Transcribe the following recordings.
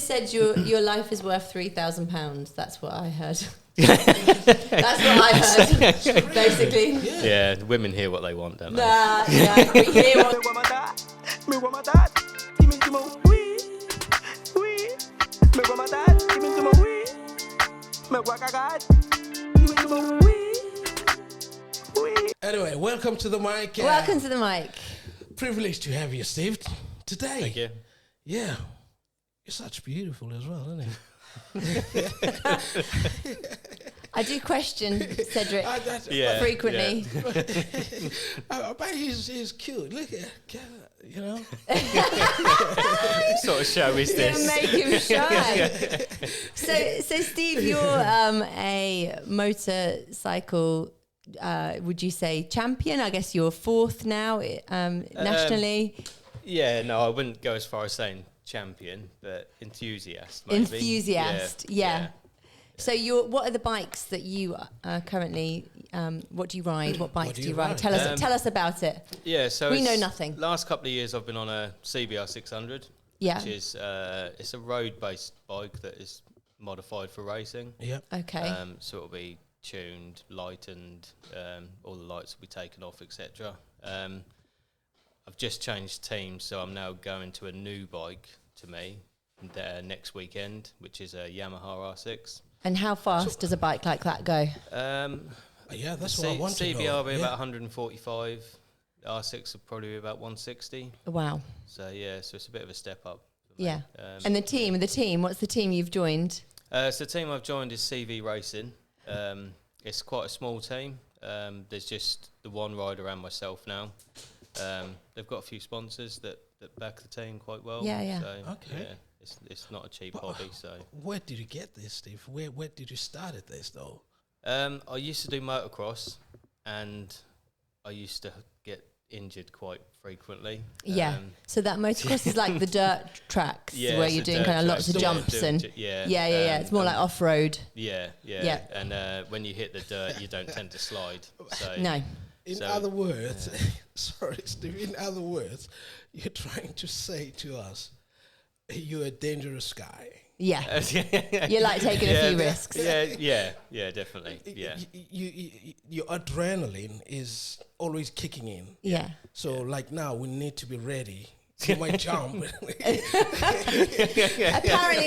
said your life is worth £3,000. That's what I heard. That's what I heard, basically. Yeah, the women hear what they want, don't they? Yeah, we hear what. Anyway, welcome to the mic. Welcome to the mic. Privileged to have you, Steve, today. Thank you. Yeah. You're such beautiful as well, isn't it? I do question Cedric frequently. But he's cute. Look at you know. What sort of show is this? To make him shy. So Steve, you're a motorcycle. Would you say champion? I guess you're fourth now nationally. Yeah, no, I wouldn't go as far as saying champion, but enthusiast. Maybe. Enthusiast, yeah. So what are the bikes that you currently? What do you ride? What bikes do you ride? Tell us about it. Yeah, so we know nothing. Last couple of years, I've been on a CBR 600. Yeah, which is it's a road-based bike that is modified for racing. Yeah. Okay. So it'll be tuned, lightened, all the lights will be taken off, etc. I've just changed teams, so I'm now going to a new bike to me next weekend, which is a Yamaha R6. And how fast does a bike like that go? Yeah, that's what I want to know. CBR will be about 145. R6 will probably be about 160. Wow. So it's a bit of a step up. Yeah. And the team, what's the team you've joined? So the team I've joined is CV Racing. It's quite a small team. There's just the one rider and myself now. They've got a few sponsors that back the team quite well. Yeah. So, okay. Yeah, it's not a cheap hobby. So where did you get this, Steve? Where did you start at this though? I used to do motocross, and I used to get injured quite frequently. Yeah. So that motocross is like the dirt tracks where you're doing kind of lots of jumps and yeah. It's more like off road. Yeah. And when you hit the dirt, you don't tend to slide. So no. In other words, sorry, Steve. In other words, you're trying to say to us, you're a dangerous guy. Yeah. You like taking a few risks. Yeah, definitely. Yeah. Your adrenaline is always kicking in. Yeah. So like now we need to be ready. You might jump. Apparently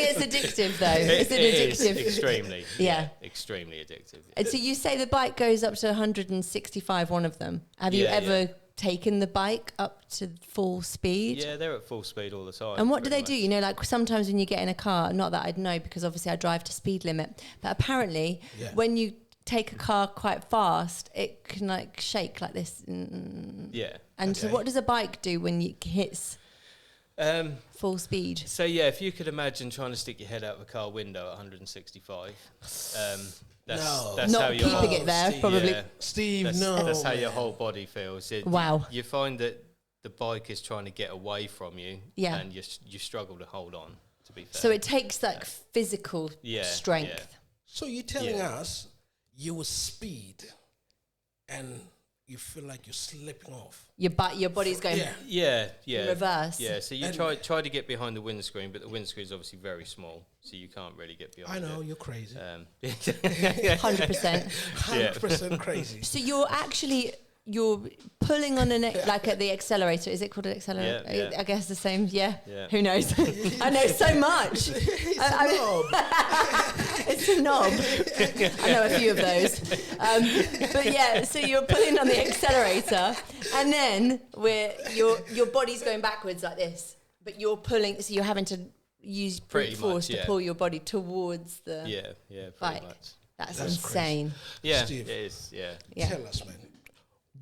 it's addictive though. It's addictive. Extremely. Yeah. Extremely addictive. And so you say the bike goes up to 165, one of them. Have you ever taken the bike up to full speed? Yeah, they're at full speed all the time. And what do they do? You know, like sometimes when you get in a car, not that I'd know because obviously I drive to speed limit, but apparently when you take a car quite fast, it can like shake like this. Yeah. And so what does a bike do when it hits full speed? So if you could imagine trying to stick your head out of a car window at 165, that's not how you're keeping it there, Steve, probably. Steve, that's how your whole body feels. Wow. You find that the bike is trying to get away from you, and you struggle to hold on, to be fair. So it takes like physical strength. Yeah. So you're telling us you will speed and you feel like you're slipping off. Your body's going in reverse. Yeah, so you try to get behind the windscreen, but the windscreen is obviously very small, so you can't really get behind it. I know, you're crazy. 100%. 100% crazy. So you're pulling on like at the accelerator. Is it called an accelerator? Yeah. I guess the same. Yeah. Who knows? I know so much. It's a knob. I know a few of those. But so you're pulling on the accelerator, and then your body's going backwards like this, but you're pulling. So you're having to use brute force to pull your body towards the bike. Much. That's insane. Crazy. Yeah, Steve, it is. Yeah. Tell us, man.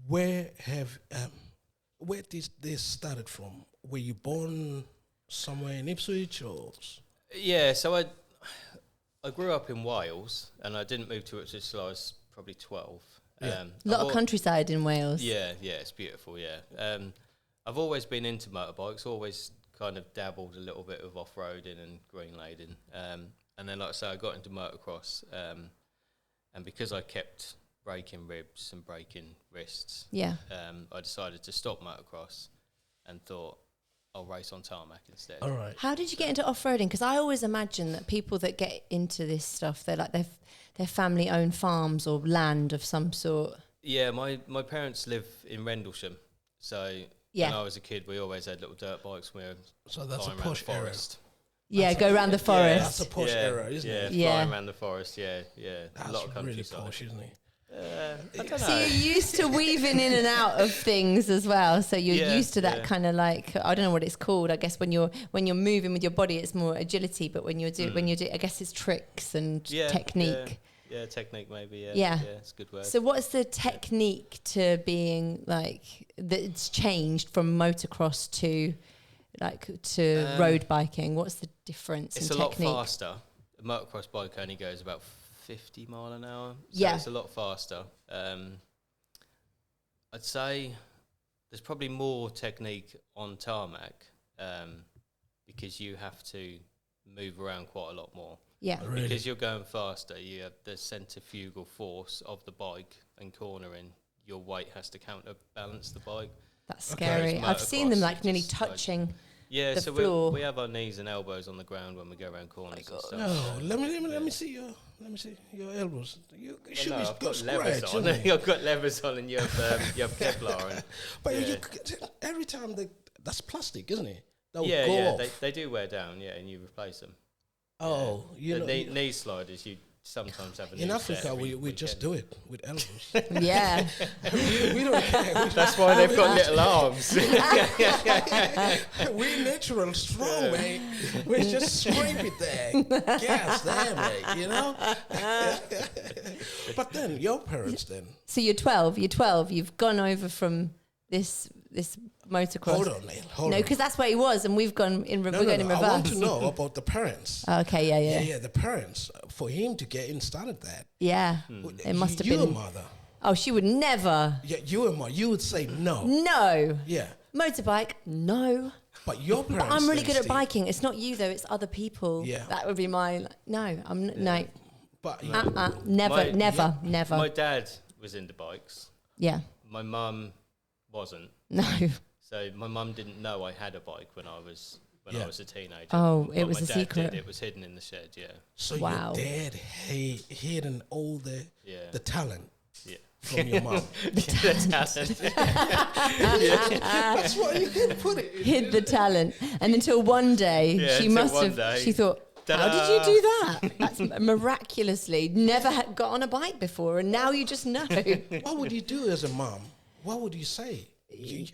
Where did this started from? Were you born somewhere in Ipswich or? Yeah, so I grew up in Wales, and I didn't move to Ipswich until I was probably 12. A lot of countryside in Wales. Yeah, it's beautiful. Yeah, I've always been into motorbikes. Always kind of dabbled a little bit with off-roading and green lading, and then like I say, I got into motocross, and because I kept breaking ribs and breaking wrists, I decided to stop motocross and thought I'll race on tarmac instead. All right. How did you get into off-roading? Because I always imagine that people that get into this stuff, they're like their family-owned farms or land of some sort. Yeah, my parents live in Rendlesham, so when I was a kid, we always had little dirt bikes. We were So that's a flying around the posh area. forest. Yeah, go around the forest. That's a posh area, isn't it? Yeah. Flying around the forest. Yeah. That's a lot of really countryside. posh, isn't it? I don't know. So you're used to weaving in and out of things as well. So you're used to that kind of like, I don't know what it's called. I guess when you're moving with your body, it's more agility. But when you do, I guess it's tricks and technique. Yeah, technique maybe. Yeah, it's a good word. So what's the technique to being like that's changed from motocross to road biking? What's the difference it's in a technique? lot faster. A motocross bike only goes about 50 mile an hour. So Yeah. it's a lot faster. I'd say there's probably more technique on tarmac because you have to move around quite a lot more. Yeah. Really? Because you're going faster, you have the centrifugal force of the bike and cornering. Your weight has to counterbalance the bike. That's Okay. scary. Whereas I've seen them motocross, like it's nearly just like- touching. Yeah, The so floor. we have our knees and elbows on the ground when we go around corners and stuff. No, let me see your elbows. You should No, be I've go got levers scratch, on. isn't it? I've got levers on, and you have Kevlar. And But yeah. every time that's plastic, isn't it? They'll yeah, go yeah, off. they do wear down, yeah, and you replace them. Oh, you The know, knee sliders, you sometimes have a in new Africa set we just do it with elbows. Yeah. we don't care. That's why they've got little arms. We're natural strong, mate. We just scrape it there, gas there, mate. You know. But then your parents, then So you're 12. You've gone over from this motocross. hold on, Neil. Hold No, on. because that's where he was, and we've gone in. No, we're going in I reverse. want to know about the parents. Okay. Yeah. Yeah, the parents. For him to get in started that. Yeah. It must have Your been. mother. Oh, she would never. Yeah, you and mother. You would say no. No. Yeah, Motorbike. No. but your parents. But I'm really then, good at Steve. biking. It's not you though. It's other people. Yeah. That would be my. No. No. But Never. My- Never. My dad was into bikes. Yeah. My mum wasn't. No. So my mum didn't know I had a bike when I was a teenager. Oh, But it was my a dad secret. Did. It was hidden in the shed. Yeah, so Wow. your dad hidden all the yeah, talent yeah. from your mom. That's why you can put it. Hid the talent, and until one day Yeah, she until must one have. day. She thought, "How did you do that?" That's miraculously never got on a bike before, and now you just know. What would you do as a mom? What would you say?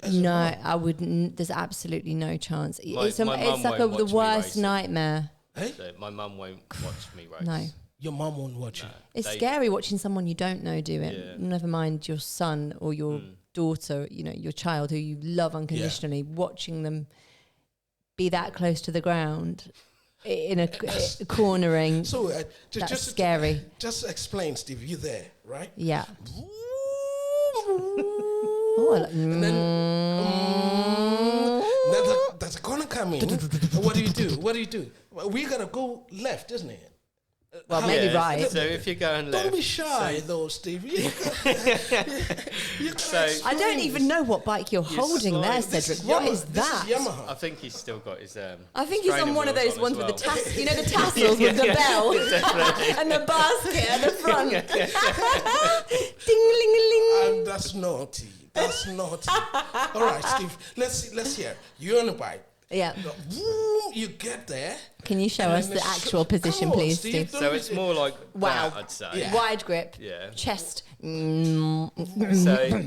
As a No, mom? I wouldn't. There's absolutely no chance. My It's mum like won't the watch me worst racing. nightmare. Hey? So my mum won't watch me race. No. Your mom won't watch you. It's They- scary watching someone you don't know do it. Yeah. Never mind your son or your daughter, your child who you love unconditionally, watching them be that close to the ground in a cornering. So That's just scary. Just explain, Steve. You there, right? Yeah. Oh, like, And then there's a corner coming. What do you do? What do you do? We gotta go left, isn't it? well, maybe Yeah, right. So if you're going left, Don't be shy, though, Steve. You So- I don't even know what bike you're holding there, slide. Cedric. What is that? This is Yamaha. I think he's still got his. I think he's on training one of wheels those on ones as with the well. the tassels with the bell and the basket at the front. Ding ling ling. That's naughty. That's naughty. All right, Steve. Let's hear. You're on a bike. Yeah. You get there. Can you show and us then the actual position, Come on, please, Steve. Steve? Don't So be- it's more like Wow. that, I'd say. Yeah. Wide grip. Yeah. Chest. So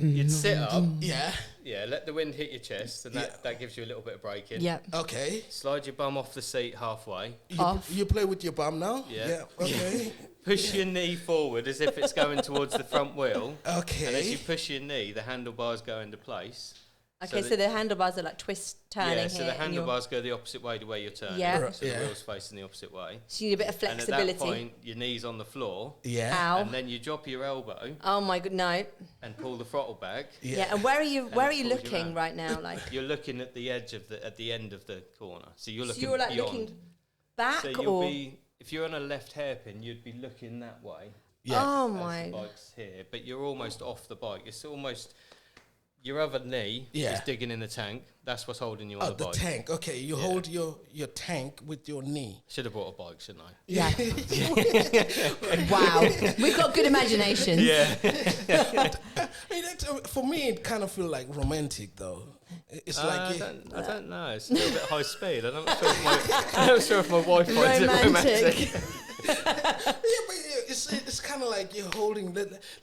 you'd sit up. Yeah. Yeah, let the wind hit your chest, and that gives you a little bit of braking. Yeah. Okay. Slide your bum off the seat halfway. Off. You play with your bum now? Yeah. Okay. Push your knee forward as if it's going towards the front wheel. Okay. And as you push your knee, the handlebars go into place. Okay, so the handlebars are like twist turning Yeah, so here. the and you're- handlebars go the opposite way to where you're turning. Yeah. So Yeah. the wheel's facing the opposite way. So you need a bit of And at flexibility. that point, your knee's on the floor. Yeah. Ow. And then you drop your elbow Oh my god, no. and pull the throttle back. Yeah. And where are you? Where are it you pulls you looking round. right now? Like, You're looking at the edge of at the end of the corner. So you're so looking you're like beyond. looking back, So you'll or be, if you're on a left hairpin, you'd be looking that way. Yeah. oh As my. the bike's here, but you're almost off the bike. It's almost, your other knee Yeah. is digging in the tank. That's what's holding you on Oh, the the bike. tank. Okay, you hold your tank with your knee. Should have bought a bike, shouldn't I? Yeah. Wow. We've got good imaginations. Yeah. I mean, for me, it kind of feel like romantic, though. It's like I don't know. It's a little bit high speed. I'm not sure if my wife finds it romantic. Romantic. yeah, but it's kind of like you're holding.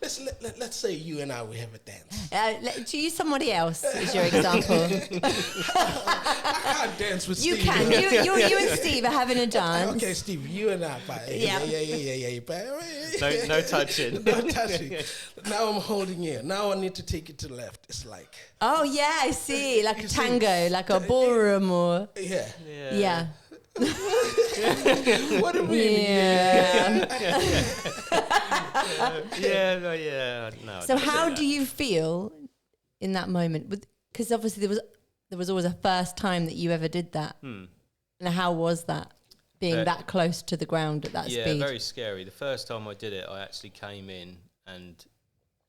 Let's say you and I we have a dance. Do you use somebody else as your example? I can't dance with You Steve. can. You and Steve are having a dance. Okay, Steve, you and I. Yeah. No touching. No touching. Now I'm holding you. Now I need to take it to the left. It's like Oh yeah, I see. Like a You see? tango, like a ballroom or yeah. yeah. What do you mean? Yeah. No. So how do you feel in that moment? Because obviously there was always a first time that you ever did that. And how was that? Being that close to the ground at that speed? Yeah, very scary. The first time I did it, I actually came in and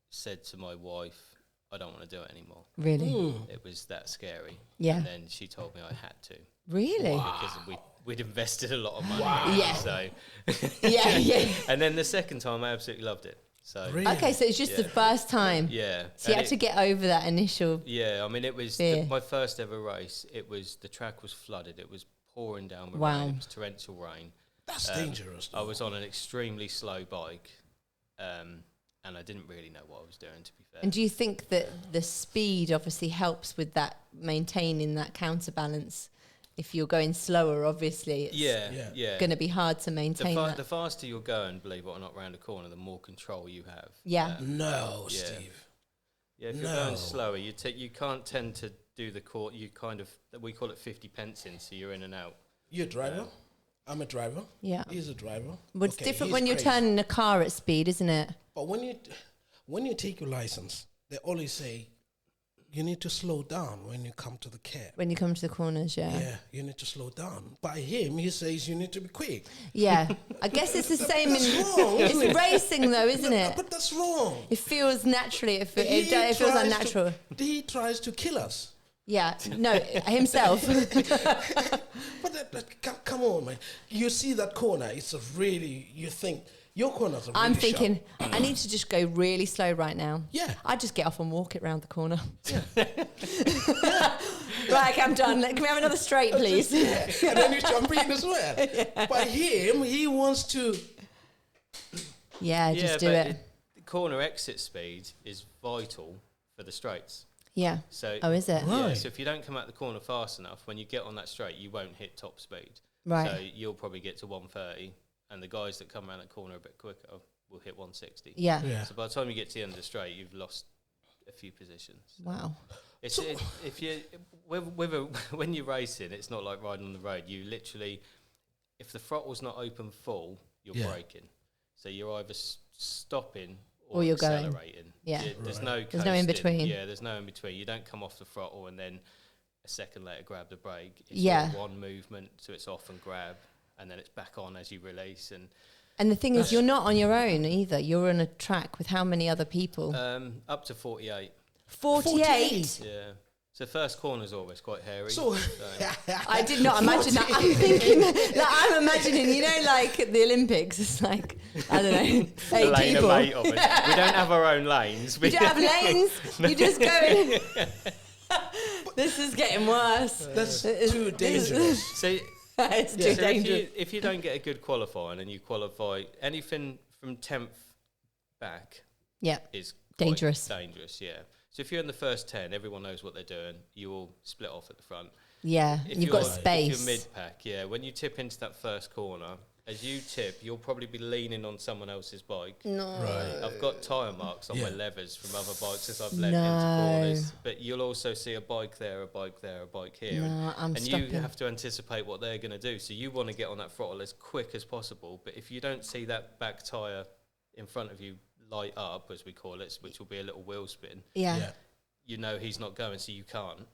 said to my wife, I don't want to do it anymore. Really? It was that scary. Yeah. And then she told me I had to. Really? Because we'd invested a lot of money. Yeah. So Yeah. and then the second time, I absolutely loved it. So Really? Okay, so it's just the first time. yeah. So you And had to get over that initial. yeah, I mean, it was Fear. my first ever race. It was, the track was flooded. It was pouring down with Wow. rain. It was torrential rain. That's dangerous. I was on an extremely slow bike, and I didn't really know what I was doing, to be fair. And do you think that the speed obviously helps with that, maintaining that counterbalance? If you're going slower, obviously, it's yeah. going to be hard to maintain that. The faster you're going, believe it or not, round the corner, the more control you have. Yeah. No, yeah. Steve. Yeah, if you're going slower, you can't tend to do the court. You kind of, we call it 50 pence in, so you're in and out. You're a driver. I'm a driver. Yeah. He's a driver. But it's Okay, different he's when you're crazy. turning a car at speed, isn't it? But when you take your license, they always say you need to slow down when you come to the cab. When you come to the corners, yeah. Yeah, you need to slow down. By him, he says you need to be quick. Yeah. I guess it's the same That's in wrong, isn't it? it's racing though, isn't it? But that's wrong. It feels naturally. It He feels tries unnatural. He tries to kill us. Yeah. No, himself. But come on, man. You see that corner, it's a really, you think, your corner's a really I'm thinking, sharp. I need to just go really slow right now. Yeah. I'd just get off and walk it round the corner. Right, I'm done. Can we have another straight, please? Yeah. And then you jump in as well. But him, he wants to... Yeah, just do but it. The corner exit speed is vital for the straights. Yeah. So Oh, is it? Right. Yeah, so if you don't come out the corner fast enough, when you get on that straight, you won't hit top speed. Right. So you'll probably get to 130, and the guys that come around that corner a bit quicker will hit 160. Yeah. Yeah. So by the time you get to the end of the straight, you've lost a few positions. Wow. It's if you when you're racing, it's not like riding on the road. You literally, if the throttle's not open full, you're Yeah. braking. So you're either stopping or Or you're going. accelerating. Yeah. There's Right. no There's no in coasting. between. Yeah, there's no in between. You don't come off the throttle and then a second later grab the brake. It's Yeah. all one movement, so it's off and grab, and then it's back on as you release. And the thing is, you're not on your own either. You're on a track with how many other people? Up to 48. 48? Yeah. So first corner's always quite hairy. So, I did not imagine that. I'm thinking, like, I'm imagining, you know, like the Olympics, it's like, I don't know, the 8 lane people. of 8 of us. We don't have our own lanes. You don't have lanes, you just go. This is getting worse. that's too dangerous. So, It's so too dangerous. if you don't get a good qualifying and you qualify, anything from 10th back Yeah, is quite Dangerous. Dangerous, yeah. So if you're in the first 10, everyone knows what they're doing. You all split off at the front. yeah. If You've got you're- space. If you're mid-pack, yeah. When you tip into that first corner, as you tip, you'll probably be leaning on someone else's bike. No. Right. I've got tyre marks on my Yeah. levers from other bikes as I've led No. into corners. But you'll also see a bike there, a bike there, a bike here. No, I'm and stopping. you have to anticipate what they're going to do. So you want to get on that throttle as quick as possible. But if you don't see that back tyre in front of you light up, as we call it, which will be a little wheel spin, Yeah. you know he's not going, so you can't.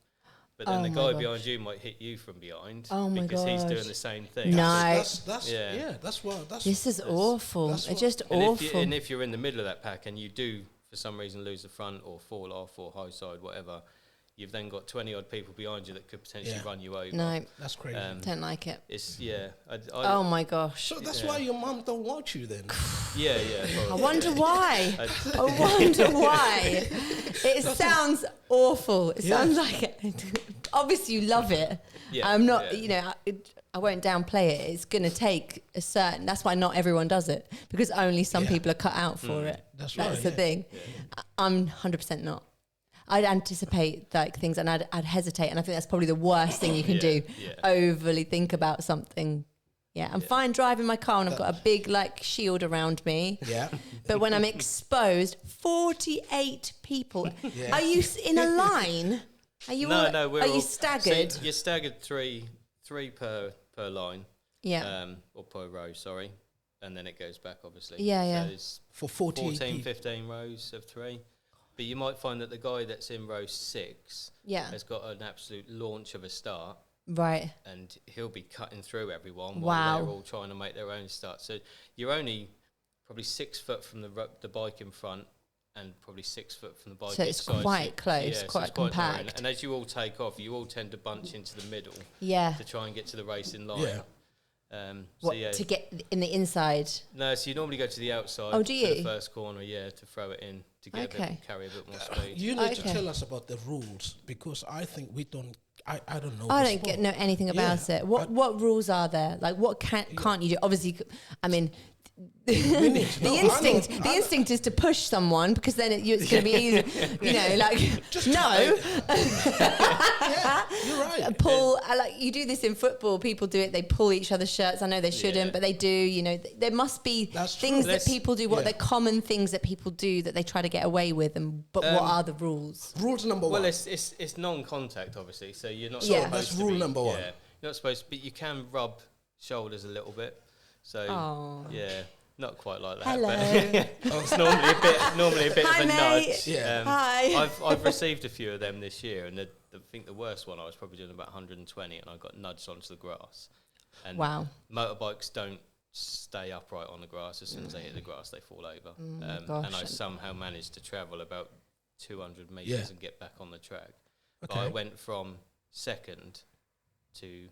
But then Oh the my guy gosh. behind you might hit you from behind Oh my because he's doing gosh. the same thing. No. That's Yeah. that's what that's This is awful. that's It's what- just And awful. if you're in the middle of that pack and you do for some reason lose the front or fall off or high side, whatever, you've then got 20 odd people behind you that could potentially run you over. No, That's crazy. don't like it. It's Oh my gosh. So that's why your mum don't watch you then. Yeah. I wonder why. I wonder why. It sounds awful. It sounds like obviously you love it. Yeah, I'm not. You know, I won't downplay it. It's going to take a certain. That's why not everyone does it, because only some people are cut out for it. That's right. The thing. Yeah. I'm 100% not. I'd anticipate like things, and I'd hesitate, and I think that's probably the worst thing you can do. Yeah. Overly think about something. Yeah, I'm fine driving my car, and I've got a big like shield around me. Yeah. But when I'm exposed, 48 people. Are you in a line? Are you? No. Are you staggered? So you're staggered three per line. Yeah. Or per row, sorry, and then it goes back obviously. Yeah. So it's For 14, 15 rows of 3. But you might find that the guy that's in row 6 has got an absolute launch of a start. Right. And he'll be cutting through everyone Wow. while they're all trying to make their own start. So you're only probably 6 foot from the bike in front and probably 6 foot from the bike So it's inside. quite close, so quite it's compact. narrow. And as you all take off, you all tend to bunch into the middle Yeah. to try and get to the racing line. Yeah. To get in the inside? No, so you normally go to the outside. Oh, do to you? the first corner, to throw it in to get carry a bit more speed. You need to tell us about the rules, because I think we don't. I don't know. I the don't sport. know anything about it. What rules are there? Like what can't you do? Obviously, I mean. The instinct is to push someone, because then it's going to be easy. You know, like You're right. pull. Like you do this in football. People do it. They pull each other's shirts. I know they shouldn't, but they do. You know, there must be things that people do. What they're common things that people do that they try to get away with. But what are the rules? Rules number one. Well, it's non-contact, obviously. So you're not. Yeah. That's rule number one. Yeah, you're not supposed to, but you can rub shoulders a little bit. So not quite like that. Hello. But it's normally a bit Hi, of a mate. nudge. Yeah. Hi. I've received a few of them this year, and I think the worst one I was probably doing about 120, and I got nudged onto the grass. And Wow. motorbikes don't stay upright on the grass. As soon as they hit the grass, they fall over. And I somehow managed to travel about 200 metres and get back on the track. But I went from second to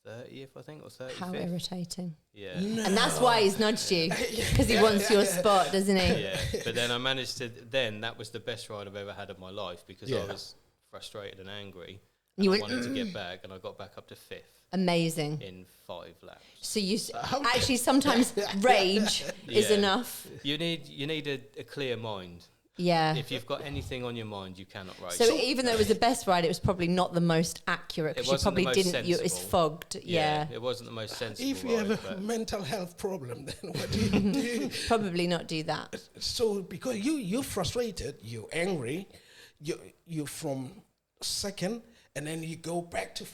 30th, I think, or 35th. How irritating. Yeah. No. And that's why he's nudged you, because he wants your spot, doesn't he? Yeah. But then I managed to, that was the best ride I've ever had in my life, because I was frustrated and angry. And I wanted to get back, and I got back up to 5th. Amazing. In 5 laps. So you actually sometimes rage is enough. You need a clear mind. Yeah. If you've got anything on your mind, you cannot race. So even though it was the best ride, it was probably not the most accurate, because you probably didn't. It's fogged. Yeah. It wasn't the most sensible. If you have a mental health problem, then what do you do? Probably not do that. So because you're frustrated, you're angry, you're from second, and then you go back to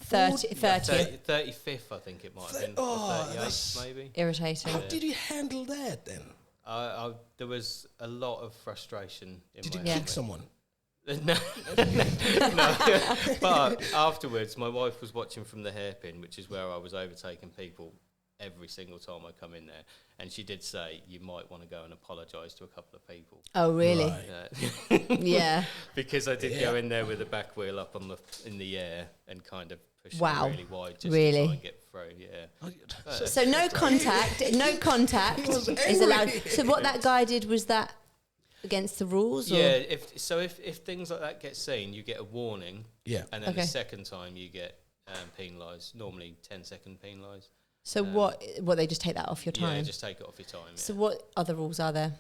30th. 35th, I think it might have been. Oh, 38th, maybe. Irritating. How did you handle that then? There was a lot of frustration in Did you my kick someone? No. But afterwards, my wife was watching from the hairpin, which is where I was overtaking people every single time I come in there. And she did say, you might want to go and apologise to a couple of people. Oh, really? Right. Yeah. Because I did go in there with the back wheel up in the air and kind of push it really wide just to try and get through, So no contact is allowed. So what that guy did, was that against the rules? Yeah, if things like that get seen, you get a warning. Yeah. And then the second time you get penalised, normally 10-second penalised. So what they just take that off your time? Yeah, just take it off your time. So what other rules are there?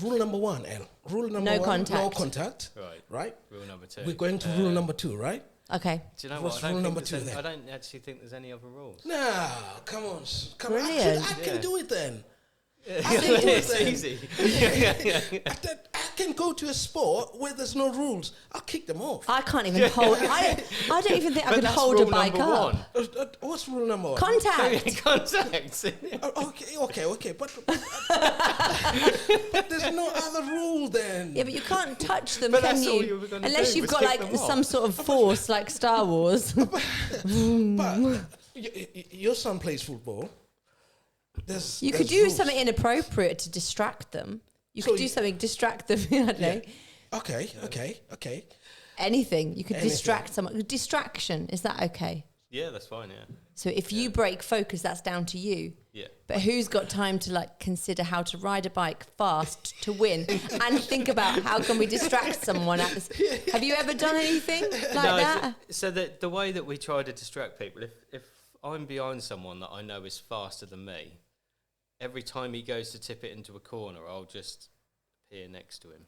Rule number one, L. Rule number no one, contact. no contact. Right. Rule number 2. We're going to rule number 2, right? Okay. Do you know What's what? rule number 2 then? I don't actually think there's any other rules. No, come on. Brilliant. I can do it then. It's easy. I can go to a sport where there's no rules. I'll kick them off. I can't even hold. I don't even think I could hold a bike up. What's rule number 1? Contact. Contact. Okay. But there's no other rule then. Yeah, but you can't touch them, But can that's all you? you were gonna Unless do, you've was got kick like them off. some sort of force, like Star Wars. But your son plays football. You could do something inappropriate to distract them. You So could do something, distract them. I don't know. Okay. Anything. You could Anything. distract someone. Distraction, is that okay? Yeah, that's fine. Yeah. So if you break focus, that's down to you. Yeah. But who's got time to like consider how to ride a bike fast to win and think about how can we distract someone at this? Have you ever done anything like that? So the way that we try to distract people, if I'm behind someone that I know is faster than me, every time he goes to tip it into a corner, I'll just appear next to him.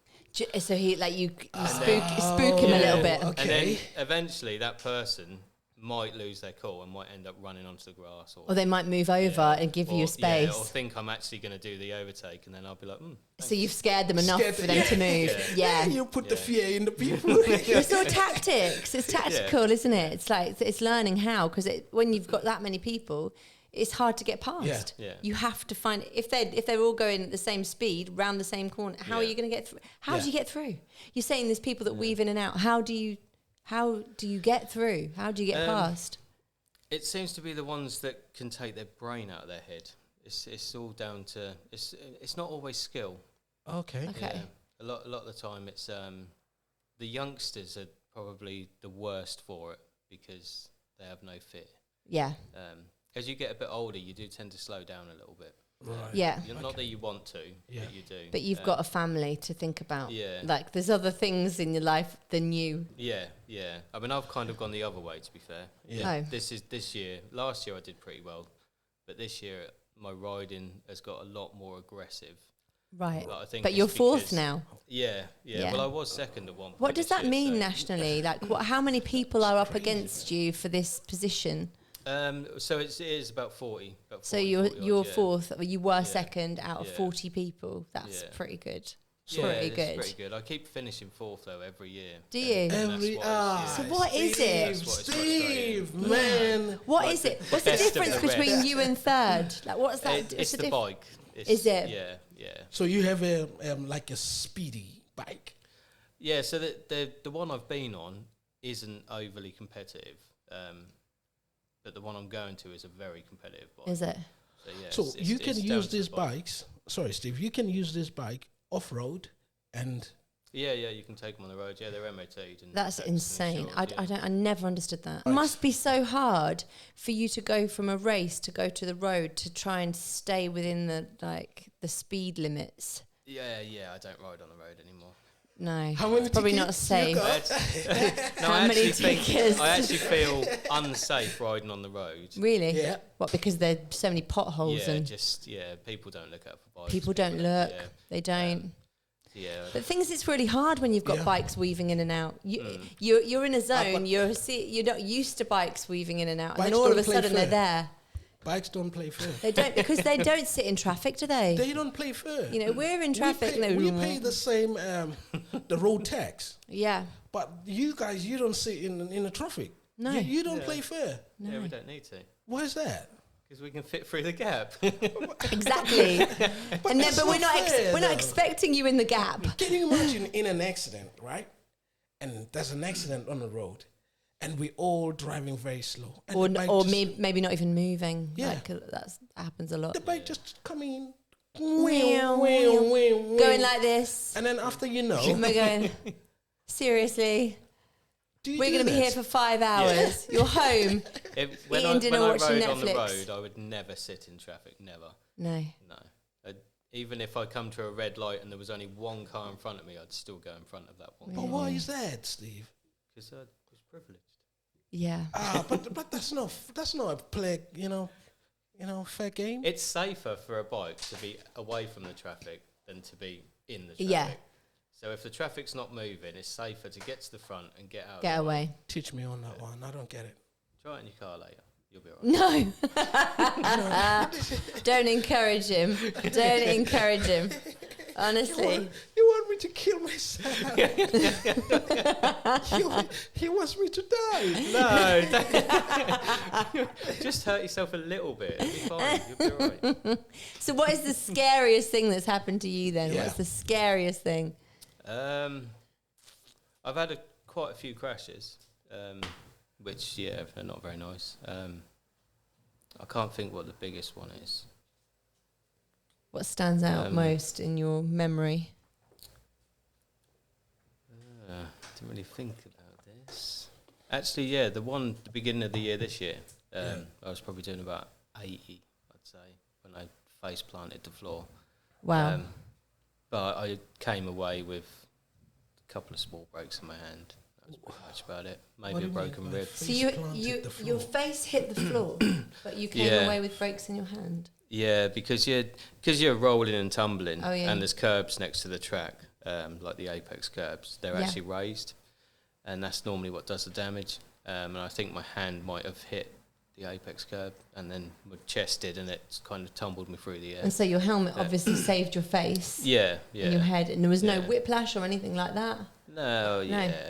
So he like you spook him a little bit. Okay. And then eventually that person might lose their cool and might end up running onto the grass. Or they might move over and give you space. Yeah, or think I'm actually going to do the overtake, and then I'll be like, So you've scared them enough for them to move. Yeah. You put the fear in the people. It's all tactics. It's tactical, isn't it? It's like it's learning how, because when you've got that many people, it's hard to get past. Yeah. You have to find if they're all going at the same speed round the same corner. How are you going to get through? How do you get through? You're saying there's people that weave in and out. How do you get through? How do you get past? It seems to be the ones that can take their brain out of their head. It's all down to it's not always skill. Okay. Yeah. A lot of the time it's the youngsters are probably the worst for it because they have no fear. Yeah. As you get a bit older, you do tend to slow down a little bit. Right. Yeah. Not that you want to, but you do. But you've got a family to think about. Yeah. Like there's other things in your life than you. Yeah. I mean, I've kind of gone the other way, to be fair. Yeah. Oh. This year. Last year I did pretty well, but this year my riding has got a lot more aggressive. Right. But I think But it's you're fourth because- now. Yeah. Yeah. Well, I was second at one point. What does this that year, mean so- nationally? Like, how many people are up against you for this position? So it is about 40. So you're 40 odds, yeah. fourth. You were second out of Yeah. 40 people. That's Yeah. pretty good. Yeah, Pretty it's good. pretty good. I keep finishing fourth though every year. Do you? Every So what is it? Steve, man. What is it? What's the best of difference the between rest. you and third? Like, what's that? It's the diff- bike. It's, Is it? Yeah. So you have a like a speedy bike. Yeah. So the one I've been on isn't overly competitive, but the one I'm going to is a very competitive bike. Is it? So, yeah, So it's- you it's can down use to the these bike. bikes. Sorry, Steve. You can use this bike off road, and Yeah, you can take them on the road. Yeah, they're MOT'd. And That's taxed and insane. insured, yeah. I never understood that. It must be so hard for you to go from a race to go to the road to try and stay within the speed limits. Yeah, I don't ride on the road anymore. No, how many it's probably not tickets safe. you got? How I many actually think tickets? I actually feel unsafe riding on the road. Really? Yeah. What? Because there's so many potholes and People don't look out for bikes. people don't look. Yeah. They don't. Yeah. But the thing is, it's really hard when you've got Yeah. bikes weaving in and out. You're in a zone. You're not used to bikes weaving in and out, and then Bikes all of don't a play sudden they're fair. there. Bikes don't play fair. They don't because they don't sit in traffic, do they? They don't play fair. You know, we're in traffic. We pay the same the road tax, Yeah. but you guys you don't sit in the traffic. No. You don't Yeah. play fair. Yeah, we don't need to Why is that? because we can fit through the gap. Exactly. And then, that's but we're not not fair, we're not though. expecting you in the gap. Can you imagine in an accident, right? And there's an accident on the road, and we all driving very slow, and the bike just- Maybe not even moving. Yeah. Like that happens a lot. the bike just coming, Going like this. and then after you know, And we're going, seriously, do you we're do going to be here this? for 5 hours. You're home. When Eating dinner, I watching rode on the Netflix. road, I would never sit in traffic. Never. No. No. Even if I come to a red light and there was only one car in front of me, I'd still go in front of that one. But why is that, Steve? Because I was privileged. Yeah. But that's not a play, fair game. It's safer for a bike to be away from the traffic than to be in the traffic. Yeah. So if the traffic's not moving, it's safer to get to the front and get out. Get of the way. away. Teach me on that one. I don't get it. Try it in your car later. You'll be alright. No. Don't encourage him. Don't encourage him. Honestly. You want me to kill myself? he wants me to die. No, just hurt yourself a little bit. It'll be fine. You'll be alright. So what is the scariest thing that's happened to you then? Yeah. What's the scariest thing? I've had quite a few crashes, which are not very nice. I can't think what the biggest one is. What stands out most in your memory? Didn't really think about this. Actually, yeah, the beginning of the year this year, I was probably doing about 80, I'd say, when I face planted the floor. Wow. But I came away with a couple of small breaks in my hand. That was pretty much about it. Maybe a broken rib. So your face hit the floor, but you came away with breaks in your hand. Yeah, because you're rolling and tumbling, and there's curbs next to the track, like the apex curbs. They're actually raised, and that's normally what does the damage. And I think my hand might have hit the apex curb, and then my chest did, and it kind of tumbled me through the air. And so your helmet obviously saved your face. Yeah. And your head, and there was no whiplash or anything like that. No,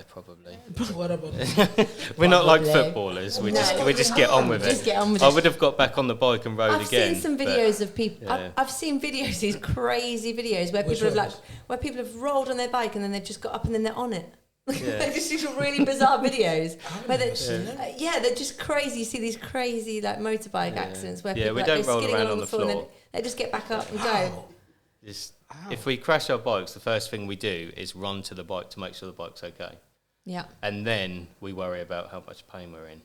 probably. What about We're not like footballers. We just get on with it. Just get on with it. I would have got back on the bike and rode again. I've seen some videos of people. I've seen videos, these crazy videos where people have rolled on their bike and then they've just got up and then they're on it. They're just these really bizarre videos. They're just crazy. You see these crazy like motorbike accidents where people we are don't roll skidding around along on the floor. and then they just get back up and go. If we crash our bikes, the first thing we do is run to the bike to make sure the bike's okay. Yeah. And then we worry about how much pain we're in.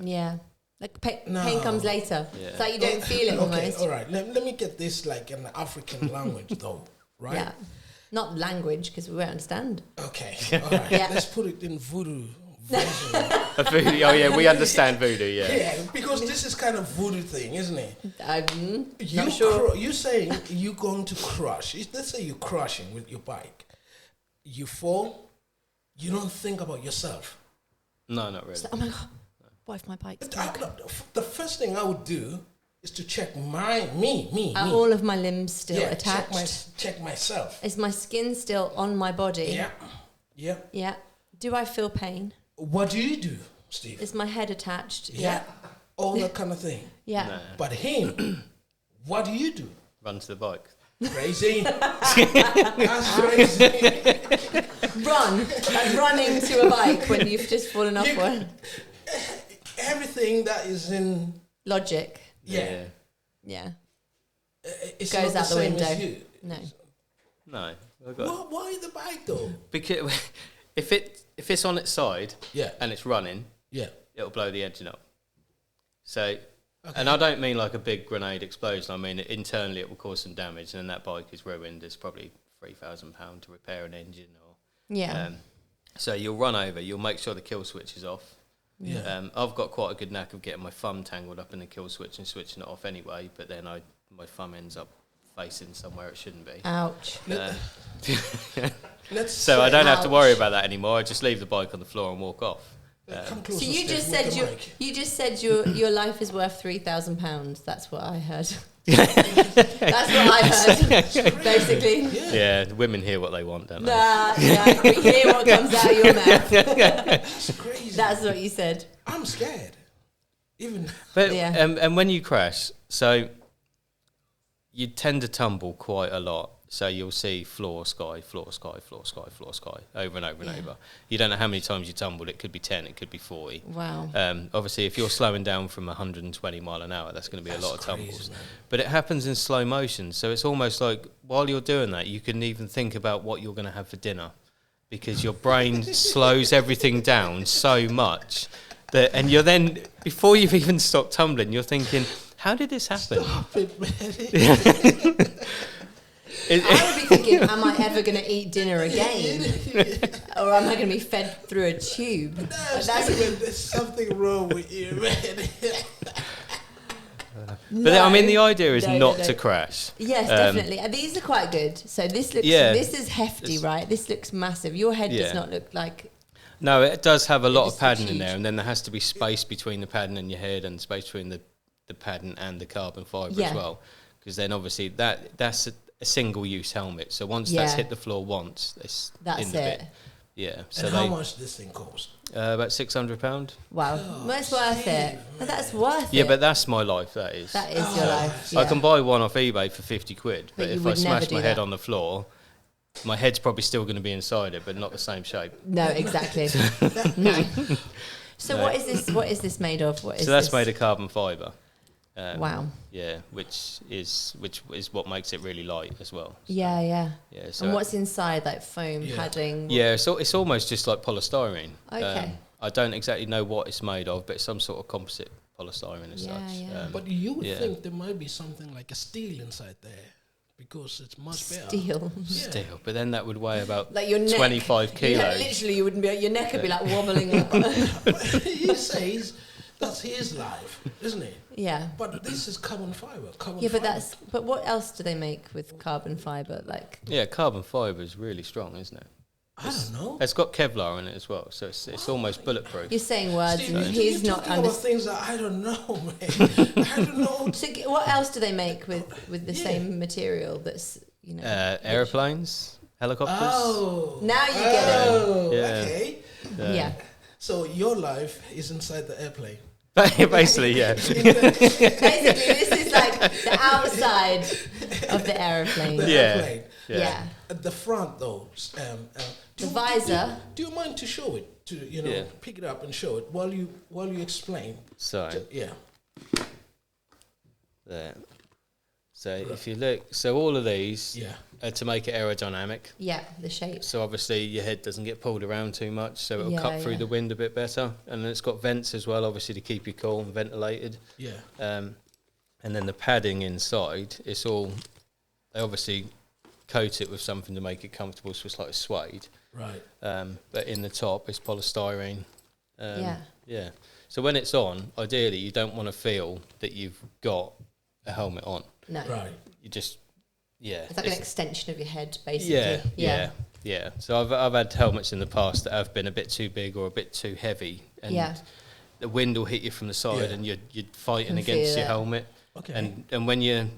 Yeah. Like pain comes later. Yeah. It's like you don't feel it almost. Okay, all right. Let me get this like in the African language though, right? Yeah. Not language, because we won't understand. Okay, all right. Let's put it in voodoo version. Voodoo, oh yeah, we understand voodoo, Yeah, because this is kind of voodoo thing, isn't it? Not sure. You saying you're going to crush. Let's say you're crushing with your bike. You fall, you don't think about yourself. No, not really. So, oh my God, what if my bike's the first thing I would do is to check me. Are all of my limbs still attached? Check myself. Is my skin still on my body? Yeah. Do I feel pain? What do you do, Steve? Is my head attached? Yeah. All that kind of thing. Yeah. No. But him, what do you do? Run to the bike. Crazy. That's crazy. Run. Like running to a bike when you've just fallen off one. Everything that is in logic. Yeah. It goes out the window. No. Why the bike though? Because if it's on its side and it's running, it'll blow the engine up. So, and I don't mean like a big grenade explosion. I mean internally it will cause some damage, and then that bike is ruined. It's probably £3,000 to repair an engine. So you'll run over. You'll make sure the kill switch is off. I've got quite a good knack of getting my thumb tangled up in the kill switch and switching it off anyway, but then my thumb ends up facing somewhere it shouldn't be. Ouch. So I don't have to worry about that anymore. I just leave the bike on the floor and walk off. So you just said your life is worth £3,000. That's what I heard. That's what I heard, basically. Yeah, women hear what they want, don't they? Nah, we hear what comes out of your mouth. It's crazy. That's what you said. I'm scared. And when you crash, so you tend to tumble quite a lot. So you'll see floor, sky, floor, sky, floor, sky, floor, sky, over and over and over. You don't know how many times you tumbled. It could be 10, it could be 40. Wow. Obviously, if you're slowing down from 120 mile an hour, that's going to be a lot of tumbles. Crazy, but it happens in slow motion. So it's almost like while you're doing that, you can even think about what you're going to have for dinner, because your brain slows everything down so much that, and you're then, before you've even stopped tumbling, you're thinking, how did this happen? Stop it, man. I would be thinking, am I ever going to eat dinner again? Or am I going to be fed through a tube? No, there's something wrong with you, man. But I mean, the idea is not to crash. Yes, definitely. These are quite good. So this looks, this is hefty, right? This looks massive. Your head does not look like... No, it does have a lot of padding in there, and then there has to be space between the padding and your head, and space between the padding and the carbon fibre as well. Because then obviously that's a single-use helmet. So once that's hit the floor once, it's that's in the it. bit. Yeah. So and how much this thing cost? About £600. Wow, that's worth it. But that's worth it. Yeah, but that's my life. That is your life. I can buy one off eBay for £50, but if I smash my head on the floor, my head's probably still going to be inside it, but not the same shape. No, exactly. No. So what is this? What is this made of? That's made of carbon fibre. Wow. Yeah, which is what makes it really light as well. So, Yeah. yeah. So And what's inside, like foam, padding? yeah, so it's almost just like polystyrene. Okay. I don't exactly know what it's made of, but it's some sort of composite polystyrene as such. Yeah. But you would think there might be something like a steel inside there, because it's much better. Steel. Steel, but then that would weigh about Like your neck. 25 kilos. Yeah, literally, you wouldn't be. Your neck would be like wobbling. He says that's his life, isn't it? Yeah. But this is carbon fiber. But what else do they make with carbon fiber? Like. Yeah, carbon fibre is really strong, isn't it? I don't know. It's got Kevlar in it as well, so it's almost bulletproof. You're saying words, Steve, and he's you're not talking about things that I don't know, man. I don't know. So what else do they make with the same material? That's Airplanes, helicopters. Oh. Now you get it. Oh, Yeah. okay. Yeah. So your life is inside the airplane. Basically, yeah. Basically, this is like the outside of the aeroplane. The Yeah. airplane. Yeah. At the front, though, The visor. Do you mind to show it? To pick it up and show it while you explain. So Yeah. there. So if you look, so all of these are to make it aerodynamic. Yeah, the shape. So obviously your head doesn't get pulled around too much, so it'll Yeah, cut through yeah. the wind a bit better. And then it's got vents as well, obviously to keep you cool and ventilated. Yeah. And then the padding inside, it's all, they obviously coat it with something to make it comfortable, so it's like a suede. Right. But in the top, it's polystyrene. Yeah. Yeah. So when it's on, ideally, you don't want to feel that you've got a helmet on. No. Right. You just, yeah. It's like an extension of your head, basically. Yeah. So I've had helmets in the past that have been a bit too big or a bit too heavy, and the wind will hit you from the side, and you're fighting Can against feel your it. helmet. Okay. And when you,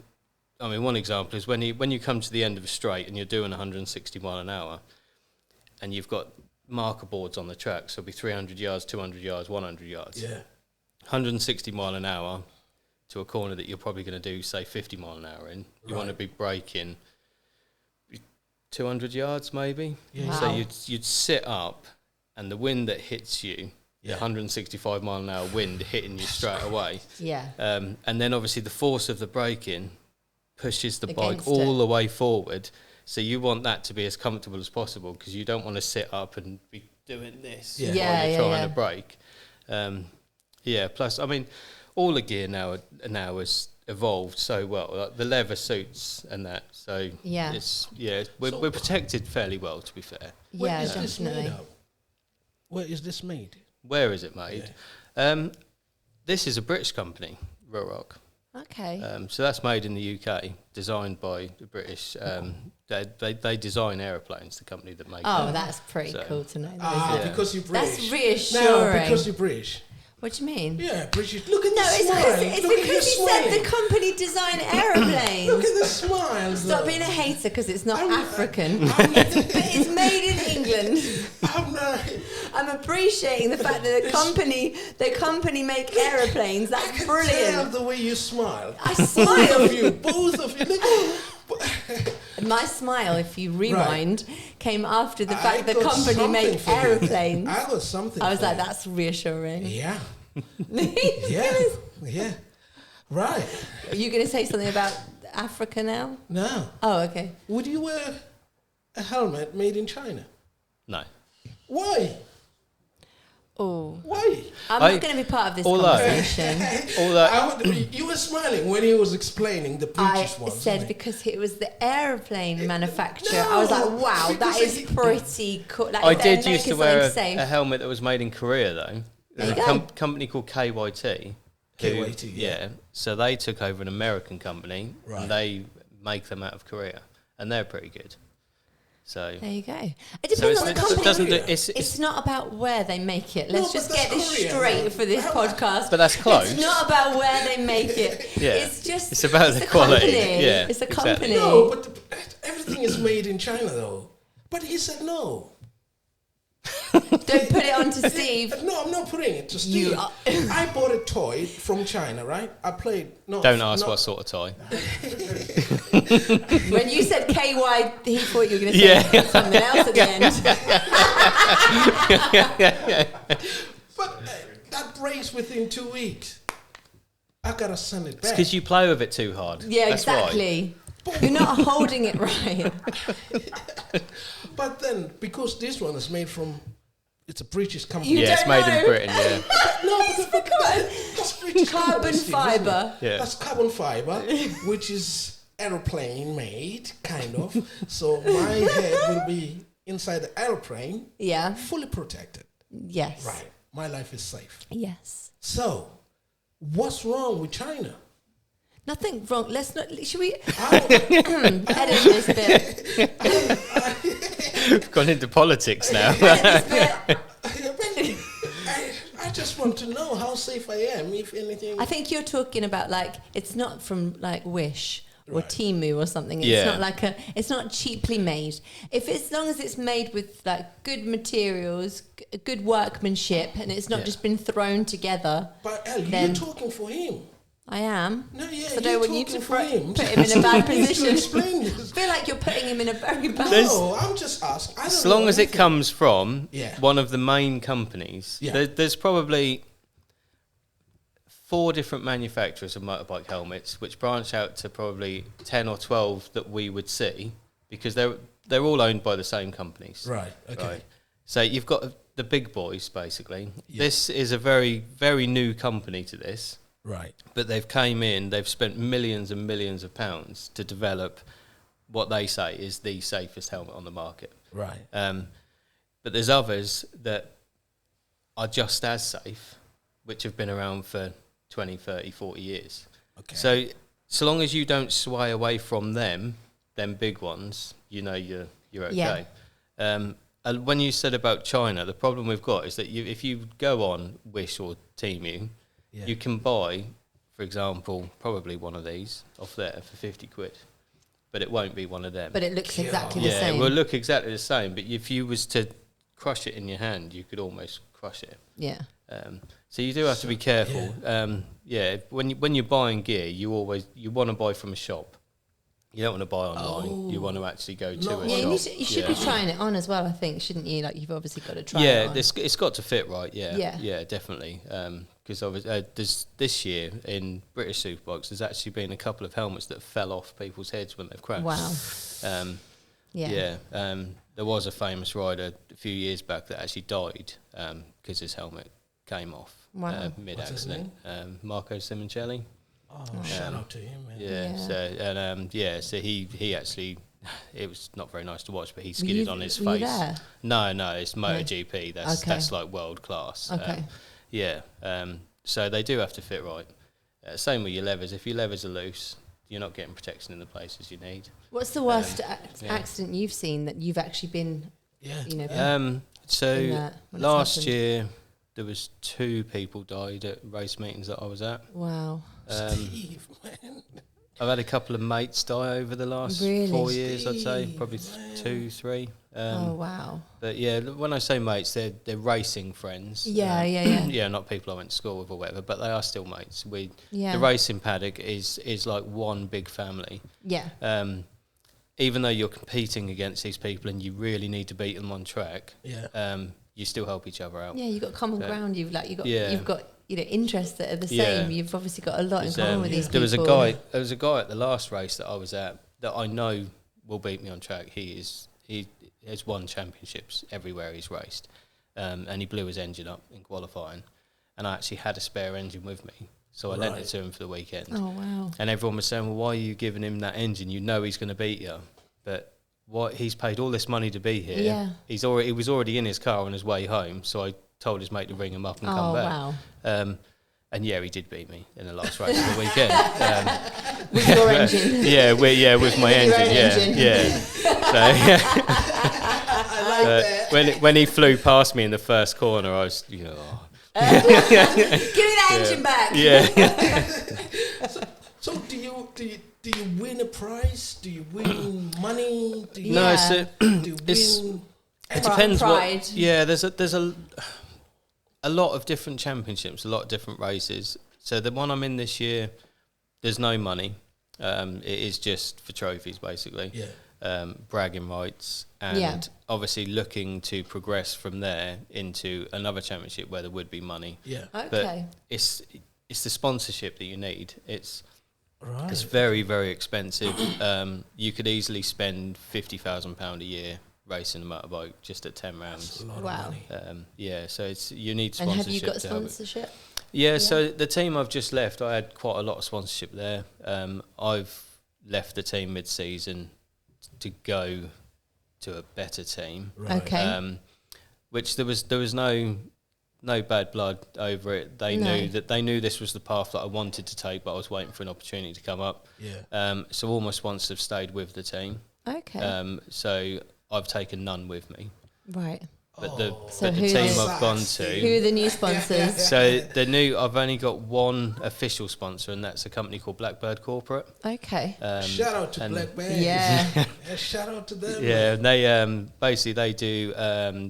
I mean, one example is when you come to the end of a straight and you're doing 160 mile an hour, and you've got marker boards on the track, so it'll be 300 yards, 200 yards, 100 yards. Yeah. 160 mile an hour to a corner that you're probably going to do, say, 50 mile an hour in. You want to be braking 200 yards maybe. Yeah. Wow. So you'd sit up, and the wind that hits you, the 165 mile an hour wind hitting you straight away. Yeah. And then obviously the force of the braking pushes the bike Against all it. the way forward. So you want that to be as comfortable as possible, because you don't want to sit up and be doing this while you're trying to brake. Plus, I mean, all the gear now has evolved so well. Like the leather suits and that. So we're protected fairly well, to be fair. Where is this made of? Where is this made? Where is it made? This is a British company, Rorock. Okay. So that's made in the UK, designed by the British. They design aeroplanes, the company that make them. That's pretty cool to know. Because you're British. That's reassuring. No, because you're British. What do you mean? Yeah, British. Look at the It's smile. because Look at your he said smile. the company design aeroplanes. Look at the smile. Stop being a hater because it's not African. But it's made in England. I'm appreciating the fact that the company make aeroplanes. That's I can brilliant. tell the way you smile. I Both smile. of you. Both of you. Look. My smile, if you rewind, came after the fact the got company something make for you. aeroplanes. I got something. I was for like, you. that's reassuring. Yeah. Yeah. Right. Are you going to say something about Africa now? No. Oh, okay. Would you wear a helmet made in China? No. Why? Oh. Why? I'm not going to be part of this conversation. You were smiling when he was explaining the British I ones. said because it was the airplane manufacturer. I was like, wow, that is pretty cool. Like, I they're did used to making wear something a safe. helmet that was made in Korea, though. There's There a you go. company called KYT. KYT, yeah. So they took over an American company, Right. and they make them out of Korea, and they're pretty good. So There you go. It depends on the company. it's not about where they make it. Let's No, just but get that's this Korea, straight man. for this podcast. But that's close. It's not about where they make it. Yeah. It's just It's about the quality. company. Yeah, It's the exactly. company. No, but everything is made in China, though. But he said no. Don't put it on to Steve. No, I'm not putting it to Steve. I bought a toy from China, right? I played. No, Don't ask what sort of toy. When you said KY, he thought you were going to say something else at the end. But that breaks within 2 weeks. I gotta send it It's back. because you play with it too hard. Yeah, That's exactly. You're not holding it right. But then, because this one is made from, it's a British company. You Yeah, it's don't made in know. Britain, yeah. No, He's forgotten. that's British Carbon company still, isn't it? fibre. Yeah. That's carbon fiber, which is aeroplane made, kind of. So my head will be inside the aeroplane, Yeah. fully protected. Yes. Right. My life is safe. Yes. So, what's wrong with China? Nothing wrong. Let's not. Should we I, edit this bit? We've gone into politics now. Edit this bit. I just want to know how safe I am, if anything. I think you're talking about like it's not from like Wish or Right. Temu or something. It's Yeah. not like it's not cheaply made. If it's, as long as it's made with like good materials, good workmanship, and it's not Yeah. just been thrown together. But El, you're then- talking for him. I am. No, yeah, So I you're don't want you to talking for him. put him in a bad You need to position. explain I this. feel like you're putting him in a very bad. No, I'm just asking. I don't As know long as it anything. comes from Yeah. one of the main companies, Yeah. there's probably 4 different manufacturers of motorbike helmets, which branch out to probably 10 or 12 that we would see, because they're all owned by the same companies. Right. Okay. Right. So you've got the big boys, basically. Yeah. This is a very, very new company to this, Right. but they've came in, they've spent millions and millions of pounds to develop what they say is the safest helmet on the market. Right. But there's others that are just as safe, which have been around for 20, 30, 40 years. Okay. So long as you don't sway away from them big ones, you know you're okay. Yeah. And when you said about China, the problem we've got is that if you go on Wish or Temu, Yeah. you can buy, for example, probably one of these off there for 50 quid, but it won't be one of them. But it looks exactly the yeah, same. it will look exactly the same, but if you was to crush it in your hand, you could almost crush it. Yeah. So you do have to be careful. When you're buying gear, you want to buy from a shop. You don't want to buy online. You want to actually go to No. a Yeah, shop. you should be trying it on as well, I think, shouldn't you? Like, you've obviously got to try it Yeah, on. it's got to fit right. Yeah. Yeah, definitely. Because this year in British superbikes, there's actually been a couple of helmets that fell off people's heads when they've crashed. Wow. Yeah. There was a famous rider a few years back that actually died because his helmet came off Wow. mid-accident. Marco Simoncelli. Oh, shout out to him, man. Yeah. So he actually, it was not very nice to watch, but he Were skidded you- on his were you face. there? No, it's MotoGP. That's Okay. that's like world class. Okay. So they do have to fit right. Same with your levers. If your levers are loose, you're not getting protection in the places you need. What's the worst yeah. accident you've seen that you've actually been, Yeah. you know, So in that when it's last happened? year there was 2 people died at race meetings that I was at. wow. Steve, man. I've had a couple of mates die over the last Really? 4 years, I'd say, Steve, probably man. 2, 3. Oh, wow. But yeah, when I say mates, they're racing friends. Yeah. Yeah, not people I went to school with or whatever, but they are still mates. Yeah. The racing paddock is like one big family. Yeah. Even though you're competing against these people and you really need to beat them on track, Yeah. You still help each other out. Yeah, you've got common ground. You've got you know, interests that are the Yeah. same. You've obviously got a lot in There's, common with these people. There was a guy at the last race that I was at that I know will beat me on track. He has won championships everywhere he's raced, and he blew his engine up in qualifying, and I actually had a spare engine with me, so I lent it to him for the weekend. Oh, wow. And everyone was saying, well, why are you giving him that engine? You know he's going to beat you. But he's paid all this money to be here. Yeah. He was already in his car on his way home, so I told his mate to ring him up and come back. Wow. And yeah, he did beat me in the last race of the weekend. With your engine. With my With your own engine. engine. Yeah. So, when he flew past me in the first corner, I was, Give me that engine back. yeah. So do you win a prize? Do you win money? Do you, No, Yeah. so do you it's- win? it depends Pride. what. Yeah, there's a lot of different championships, a lot of different races. So the one I'm in this year, there's no money. It is just for trophies, basically. Yeah. Bragging rights, and obviously looking to progress from there into another championship where there would be money. Yeah. But Okay. it's the sponsorship that you need. It's Right. It's very, very expensive. You could easily spend £50,000 a year racing a motorbike just at 10 rounds. A lot Wow. of money. Yeah, so you need And sponsorship. have you got to help it. sponsorship? Yeah, so the team I've just left, I had quite a lot of sponsorship there. I've left the team mid-season to go to a better team. Right. Okay. Which there was no bad blood over it. They knew this was the path that I wanted to take, but I was waiting for an opportunity to come up. Yeah. So all my sponsors have stayed with the team. Okay. So I've taken none with me. Right. But So the who team is- I've gone Who are to. the new sponsors? So I've only got one official sponsor, and that's a company called Blackbird Corporate. Okay. Shout out to Black Band. Yeah. Yeah, shout out to them. Yeah, and they basically they do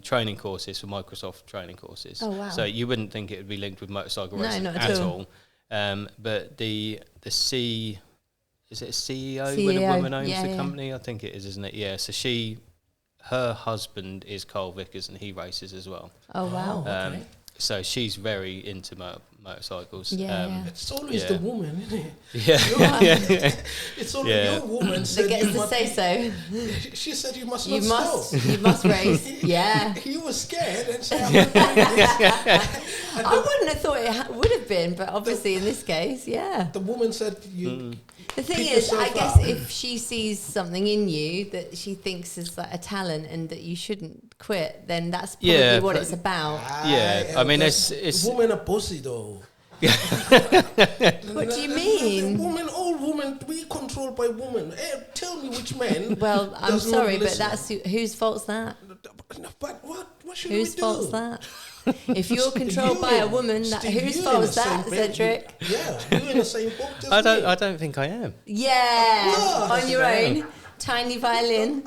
training courses for Microsoft training courses. Oh, wow. So you wouldn't think it would be linked with motorcycle No, racing not at all. But the is it a CEO when a CEO, woman owns yeah, the yeah. company? I think it is, isn't it? Yeah. So her husband is Carl Vickers, and he races as well. Oh wow. Okay. So she's very into motorcycles. Yeah. It's always Yeah. the woman, isn't it? Yeah. It's always Yeah. your woman That said gets you to must. say so. She said you must You not must. stop. You must race. Yeah. He was scared and said, I'm not doing this. And I wouldn't have thought it would have been, but obviously in this case, yeah. the woman said, you. The thing Pick is, I yourself guess up. if she sees something in you that she thinks is like a talent and that you shouldn't quit, then that's probably Yeah, what but- it's about. Yeah, I mean, it's women are pussy though. What do you mean? Women, all women, we controlled by women. Tell me which man. Well, I'm does not sorry, but listen. that's whose fault's that? But what should Whose we do? fault's that? If you're controlled by a woman, Steve, whose you're fault in is the that, same boat. Cedric? Yeah, you're in the same boat as me. I don't think I am. Yeah, course. on your own, tiny violin.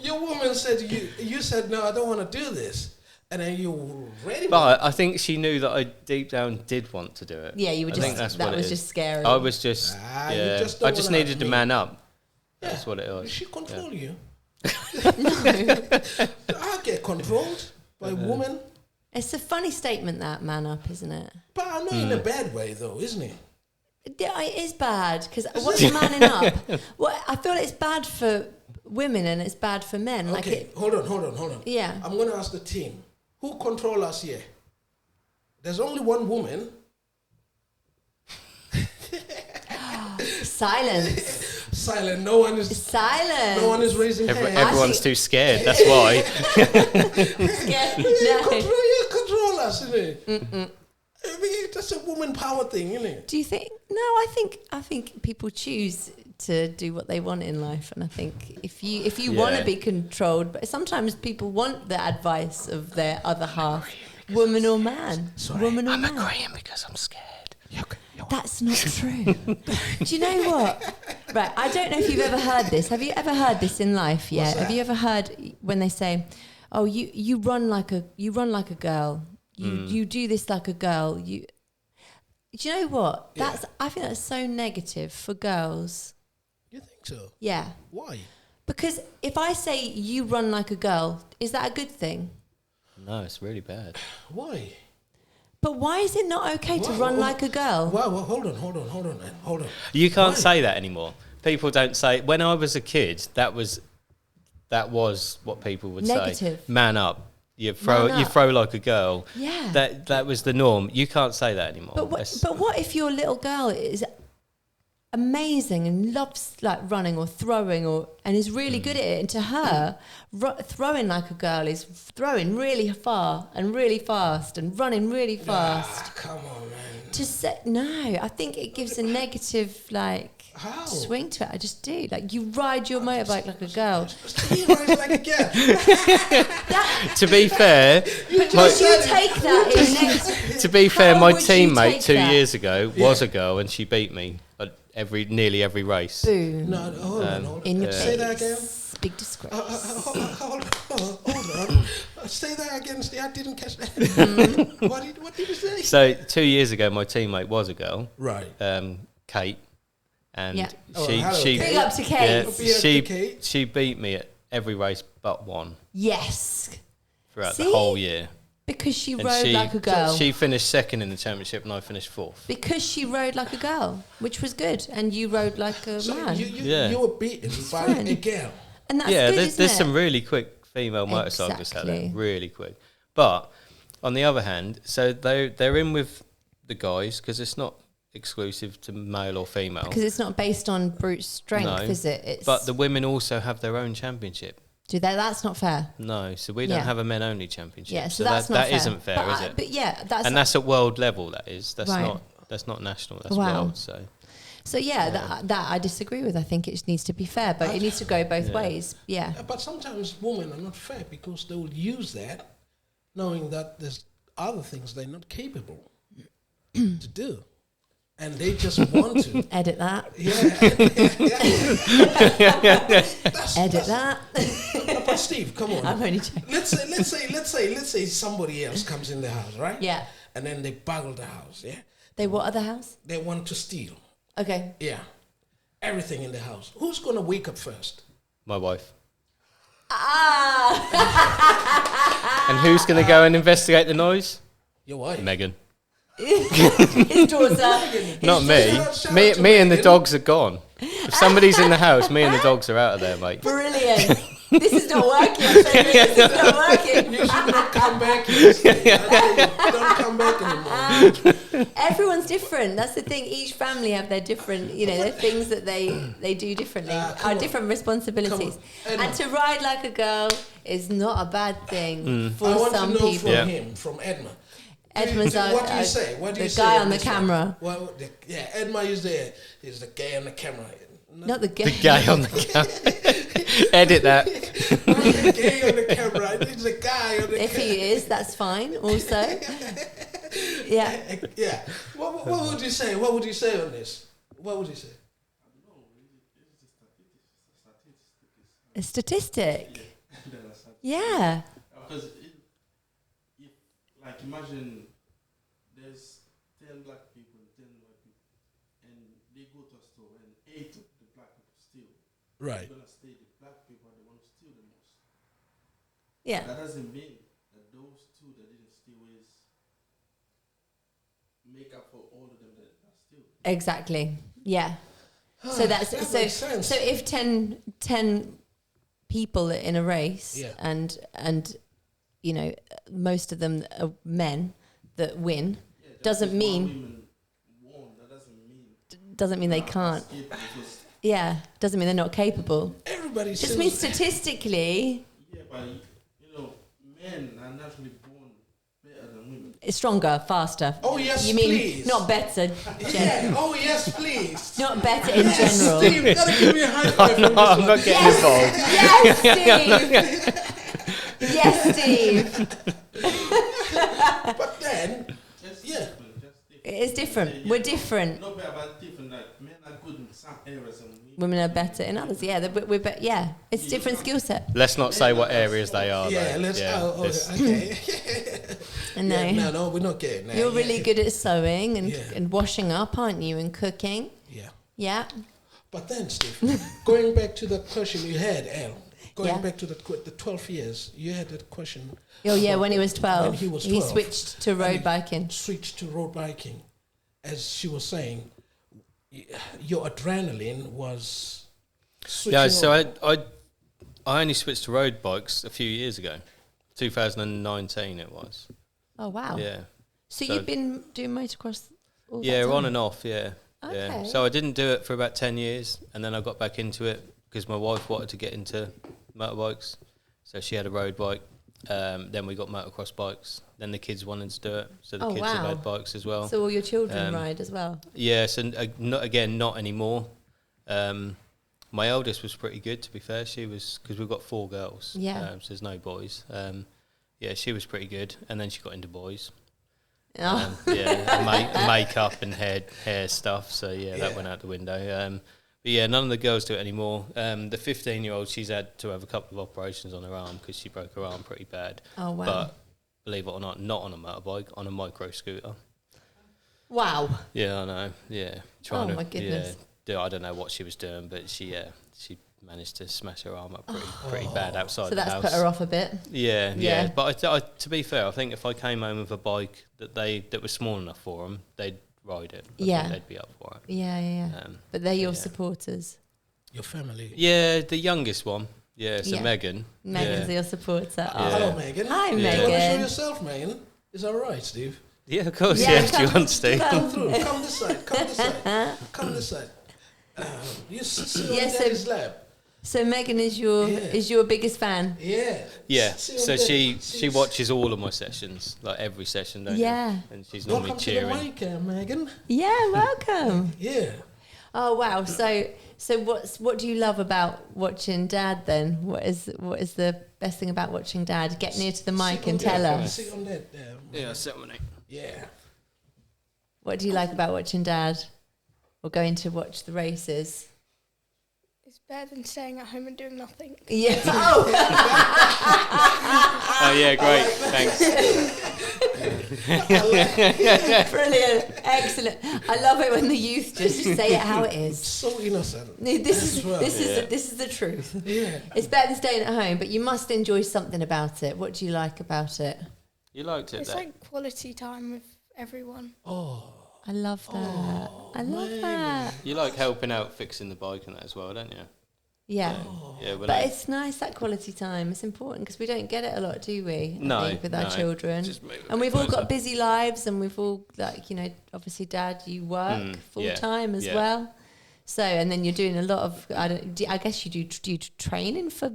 Your woman said you said no, I don't want to do this, and then you were ready. But I think she knew that I deep down did want to do it. Yeah, you were I just think that's that what it was is. just scary. I was just, you yeah. just don't I just wanna needed to admit. man up. Yeah. That's what it was. She control you. No. I get controlled by women, It's a funny statement, that man up, isn't it? but I'm not in a bad way though, isn't it? Yeah, it is bad because what's manning up? Well, I feel it's bad for women and it's bad for men. Like Okay, it, hold on. Yeah. I'm going to ask the team, who control us here? There's only one woman. silence. Silent. No one is. Silence. No one is raising hands. Everyone's too scared. That's why. Yeah, You control us, isn't it? I mean, that's a woman power thing, isn't it? Do you think? No, I think people choose to do what they want in life, and I think if you want to Yeah. be controlled, but sometimes people want the advice of their other half, woman or man, woman or man. agreeing because I'm scared. That's not true. Do you know what? Right, I don't know if you've ever heard this. Have you ever heard this in life yet? What's Have that? you ever heard when they say, "Oh, you run like a girl. You do this like a girl." Do you know what? Yeah. I think that's so negative for girls. You think so? Yeah. Why? Because if I say you run like a girl, is that a good thing? No, it's really bad. Why? But why is it not okay to Why- run why- like a girl? Well, hold on. You can't Why? say that anymore. People don't say. When I was a kid, that was what people would Negative. say. Man up. You Man you up. throw like a girl. Yeah. That was the norm. You can't say that anymore. But what if your little girl is amazing and loves like running or throwing and is really good at it, and to her throwing like a girl is throwing really far and really fast and running really fast. Come on, man. To say no, I think it gives a negative like How? swing to it. I just do. Like you ride your motorbike like a girl. He rides like a girl. to be fair, But would you take that in next? to be fair, How my would you teammate take 2 that? years ago was a girl, and she beat me at nearly every race. Boom. No, hold on. In your Say face. that again. Big disgrace. Hold on. Say that again. I didn't catch that. What did you say? So 2 years ago, my teammate was a girl, Right. Kate, and Yeah. Hello, she Big up to Kate. yeah, Big up to she Kate. she beat me at every race but one Yes. throughout See? the whole year. Because she And rode like a girl. She finished second in the championship, and I finished fourth. Because she rode like a girl, which was good, and you rode like a So man. you were beaten by fine. a girl. And that's good, isn't there's it? some really quick female motorcyclists out there, Exactly. really quick. But on the other hand, so they're in with the guys because it's not exclusive to male or female. Because it's not based on brute strength, is it? It's But the women also have their own championship. do they? That's not fair. No, so we don't Yeah. have a men only championship. Yeah, so that, that's not that fair. isn't fair, But is it? But yeah, That's at world level. That is. That's Right. not national. That's Wow. world. So So that I disagree with. I think it needs to be fair, but it needs to go both ways. Yeah. But sometimes women are not fair because they will use that, knowing that there's other things they're not capable to do, and they just want to. Edit that. Edit that. But Steve, come on. I'm only joking. Let's say somebody else comes in the house, right? Yeah. And then they buggle the house. Yeah. They what other house? They want to steal. Okay. Yeah. Everything in the house. Who's gonna wake up first? my wife. Ah. And who's going to go and investigate the noise? Your wife. Megan. His daughter. Not me. Shout Me, out to me and the Megan. dogs are gone. If somebody's in the house, me and the dogs are out of there, mate. Brilliant. This is not working. This is not working. You should not come back here. Steve. Don't come back anymore. Everyone's different. That's the thing. Each family have their different, their things that they do differently, Come on. different responsibilities. Come on. And to ride like a girl is not a bad thing I for want some to know people. from him, from Edma. Edmund's What do you say? What do the you say guy on the this one? camera. Well, Edma is the guy on the camera. Not the guy. The guy on the camera. Edit that. The guy on the camera. It's the guy on the If camera. he is, that's fine. Also, yeah. Yeah. What would you say? What would you say on this? What would you say? A statistic. Yeah. Because like imagine there's 10 black people and 10 white people, and they go to a store and 8 of the black people steal. Right. You're gonna stay the black people are the ones who steal the most. Yeah. That doesn't mean that those 2 that didn't steal is make up for all of them that steal. Exactly. Yeah. So that's That so. makes sense. So if 10 people in a race, Yeah. and most of them are men that win, Yeah, just doesn't because one mean women won, that doesn't mean they can't. escape because Yeah, doesn't mean they're not capable. Everybody Just says means statistically, yeah, but men are naturally born better than women. it's stronger, faster. Oh, yes, you mean please. not better? Yeah. Oh yes, please. Not better in Yes, general. Steve, you gotta give me a high five. No, I'm not getting involved. Yes, Steve. Yes, Steve. But then, Just Yeah. different, just different. It is different. We're different. No better, but different. Like men are good in some areas and Women are better in others. Yeah, we're better. Yeah, it's different skill set. Let's not say what areas they are. yeah, though. let's. this- Okay. And no, Yeah, no, we're not getting that. you're Yeah. really good at sewing and, Yeah. and washing up, aren't you? And cooking. Yeah. Yeah. But then, Steve, going back to the question you had, Al, going Yeah. back to the 12 years, you had that question. Oh yeah, when he was 12, When he was 12. switched to road And he biking. Switched to road biking. As she was saying, your adrenaline was switching Yeah, so on. I only switched to road bikes a few years ago. 2019 it was. Oh wow. Yeah. So, So- you've been doing motocross all Yeah, that on time? and off, yeah. Yeah. Okay. So I didn't do it for about 10 years, and then I got back into it because my wife wanted to get into motorbikes. So she had a road bike. Then we got motocross bikes. Then the kids wanted to do it, so the Oh, kids have wow. had bikes as well. So all your children Um, ride as well. Yes, and not anymore. My eldest was pretty good, to be fair. She was, because we've got 4 girls. Yeah. So there's no boys. Yeah, she was pretty good, and then she got into boys. Oh. Yeah, and makeup and hair stuff. So yeah, that went out the window. But yeah, none of the girls do it anymore. The 15-year-old, she's had to have a couple of operations on her arm because she broke her arm pretty bad. Oh wow. But believe it or not on a motorbike, on a micro scooter. Wow. Yeah, I know. Yeah, Oh, my goodness. Yeah, I don't know what she was doing, but she managed to smash her arm up pretty bad outside So the house. that's put her off a bit. Yeah, Yeah. yeah. But I, to be fair, I think if I came home with a bike that was small enough for them, they'd ride it. I Yeah. think they'd be up for it. Yeah. But they're your yeah. supporters. Your family. Yeah, the youngest one. Yeah, so Yeah. Megan. Megan's yeah. your supporter. Yeah. Oh. Hello, Megan. Hi, Yeah. Do you want to show Megan. yourself, Megan? Is that right, Steve? Yeah, of course. Yeah, Yeah, if come- you want to. Come through. Come this side. Come this side. Come this side. You sit on Yes, Daddy's lap. So Megan is Yeah. your biggest fan. Yeah. Yeah, Sit on so Daddy. she watches all of my sessions, like every session, don't Yeah. you? And she's normally Welcome to cheering. the mic, Megan. Yeah, welcome. Yeah. Oh wow. So what do you love about watching Dad then? What is the best thing about watching Dad? Get near to the mic Sit and on tell that. us. Sit on that. Yeah, ceremony. Yeah. What do you like about watching Dad? Or going to watch the races? It's better than staying at home and doing nothing. Yeah. Oh. Oh yeah, great. Thanks. Brilliant. Excellent. I love it when the youth just say it how it is. So innocent. This As well. is the truth. Yeah. It's better than staying at home, but you must enjoy something about it. What do you like about it? You liked it, It's though. like quality time with everyone. Oh. I love that. I love man. that. You like helping out fixing the bike and that as well, don't you? Yeah. Yeah, when But I, it's nice, that quality time. It's important because we don't get it a lot, do we? No, I think, with our no. children. Just move a And bit we've all closer. got busy lives, and we've all, like, you know, obviously, Dad, you work full yeah, time as yeah. well. So, and then you're doing a lot of, I guess you do training for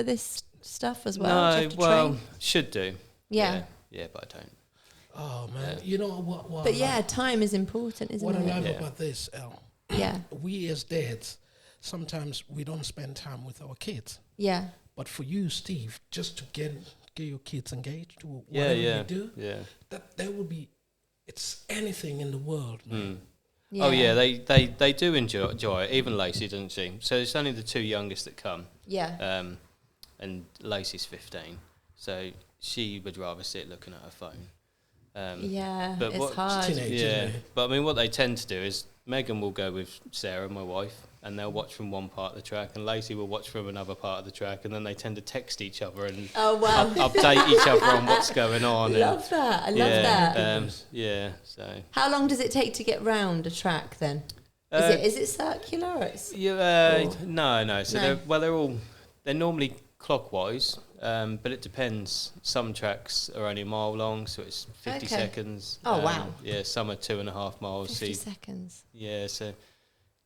this stuff as well. Do you no, have to well, train? should do. Yeah. Yeah, but I don't. Oh man. Yeah. You know what? But yeah, time is important, isn't What I it? love Yeah. about this, El, Yeah. we as dads, sometimes we don't spend time with our kids. Yeah. But for you, Steve, just to get your kids engaged to Yeah, whatever yeah, you do, yeah. that would be, it's anything in the world, man. Mm. Oh yeah, they do enjoy it. Even Lacey, doesn't she? So it's only the two youngest that come. Yeah. And Lacey's 15, so she would rather sit looking at her phone. Yeah, but it's what- hard. Teenage, Yeah, isn't it? but I mean, what they tend to do is Megan will go with Sarah, my wife, and they'll watch from one part of the track, and Lacey will watch from another part of the track, and then they tend to text each other and Oh, wow. update each other on what's going on. I love that. I love yeah, that. yeah. So How long does it take to get round a track then? Is it circular? Or it's no. So No. they're normally clockwise. But it depends. Some tracks are only a mile long, so it's 50 Okay. seconds. Oh, wow. Yeah, some are 2.5 miles. 50 so seconds. yeah, so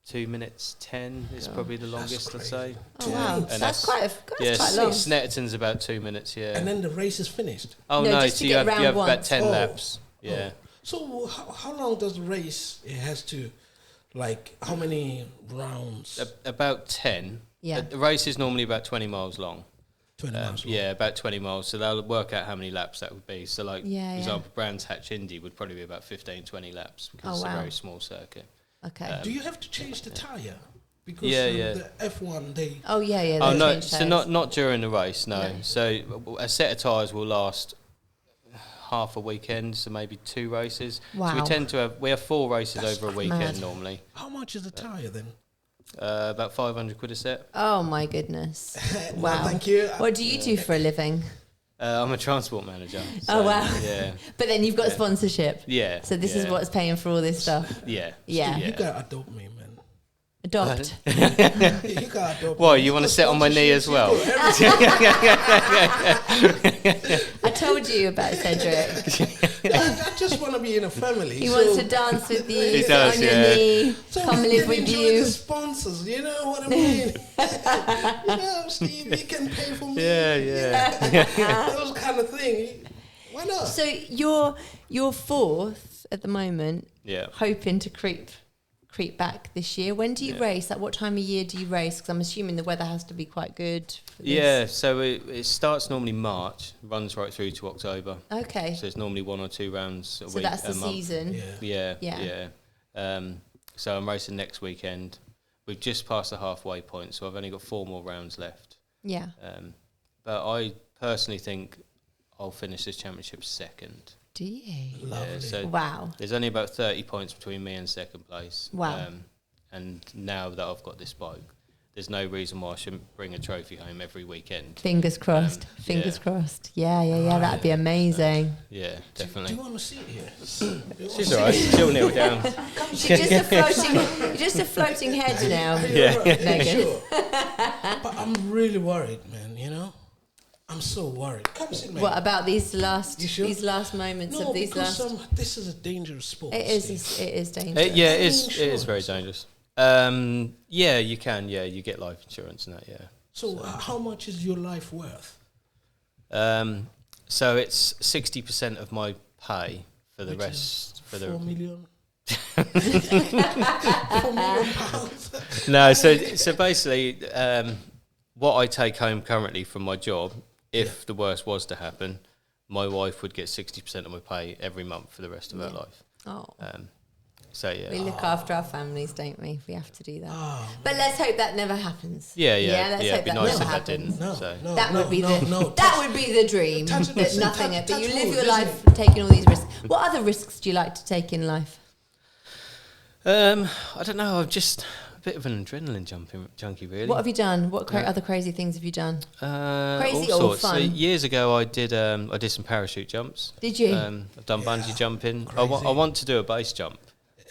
2 minutes 10 is probably the longest, I'd crazy. say. Oh, wow. And So that's quite Yeah, quite long. Snetterton's about 2 minutes. Yeah. And then the race is finished. oh No, no, just to so you get have round about once. 10 Oh. laps. Yeah. So how long does the race? It has to, like, how many rounds? About 10. Yeah. The race is normally about 20 miles long. 20 miles. long. Yeah, about 20 miles. So they'll work out how many laps that would be. So, like, Yeah, for yeah. example, Brands Hatch Indy would probably be about 15, 20 laps because it's wow. a very small circuit. Okay. Do you have to change the tire? Because Yeah. the F1, they... Oh, yeah. Oh they no! change So tyres. not during the race. No. No. So a set of tyres will last half a weekend, so maybe 2 races. So Wow. we have 4 races That's over a weekend mad. normally. How much is the tire then? About 500 quid a set. Oh, my goodness. Well, Wow. thank you. What do you do for a living? I'm a transport manager. Oh, so, wow. Yeah. But then you've got Yeah. sponsorship. Yeah. So this is yeah, what's paying for all this stuff. Yeah. Yeah. You gotta adopt me, man. Adopt. You gotta adopt Why, me. you wanna sit on my knee as well? I told you about Cedric. I just want to be in a family. He so, wants to dance with you, He sit does, on your yeah. knee, so come we live can with enjoy you. the sponsors, you know what I mean? You know, Steve, you can pay for me. Yeah. Those kind of thing. Why not? So you're fourth at the moment, Yeah. hoping to creep back this year. When do you Yeah. race? Like, what time of year do you race? Because I'm assuming the weather has to be quite good. For Yeah. So it starts normally March, runs right through to October. This. Okay. So it's normally 1 or 2 rounds a So week. that's a the month. season. Yeah. Yeah. So I'm racing next weekend. We've just passed the halfway point, so I've only got 4 more rounds left. Yeah. But I personally think I'll finish this championship second. Do you? Lovely. So Wow. there's only about 30 points between me and second place. Wow. And now that I've got this bike, there's no reason why I shouldn't bring a trophy home every weekend. Fingers crossed. Fingers crossed. Yeah. That'd be amazing. Yeah, Do definitely. you want to sit here? She's alright. She'll kneel down. She's just a floating head now. Yeah. Megan. Sure. But I'm really worried, man. You know, I'm so worried. Come sit, man. What about these last You sure? moments No, of these because last? this is a dangerous sport. It is. Steve. It is dangerous. Yeah, it is very dangerous. Yeah, you can. Yeah, you get life insurance and that. Yeah. So how much is your life worth? So it's 60% of my pay for the Which rest. For 4 the million. 4 million pounds. No, so basically, what I take home currently from my job, if the worst was to happen, my wife would get 60% of my pay every month for the rest of her life. Oh. So yeah. We look after our families, don't we? We have to do that. Oh, But let's hope that never happens. Yeah. Let's hope It'd be that nice never if that happens. didn't. no, So. no, That no, would be no, the no, that would be the dream. touch- That nothing. touch- But you touch live wood, your isn't life taking all these risks. What other risks do you like to take in life? I don't know. I'm just a bit of an adrenaline junkie, really. What have you done? What other crazy things have you done? Crazy all or sorts. So fun? years ago, I did some parachute jumps. Did you? I've done bungee jumping. I crazy. want to do a base jump.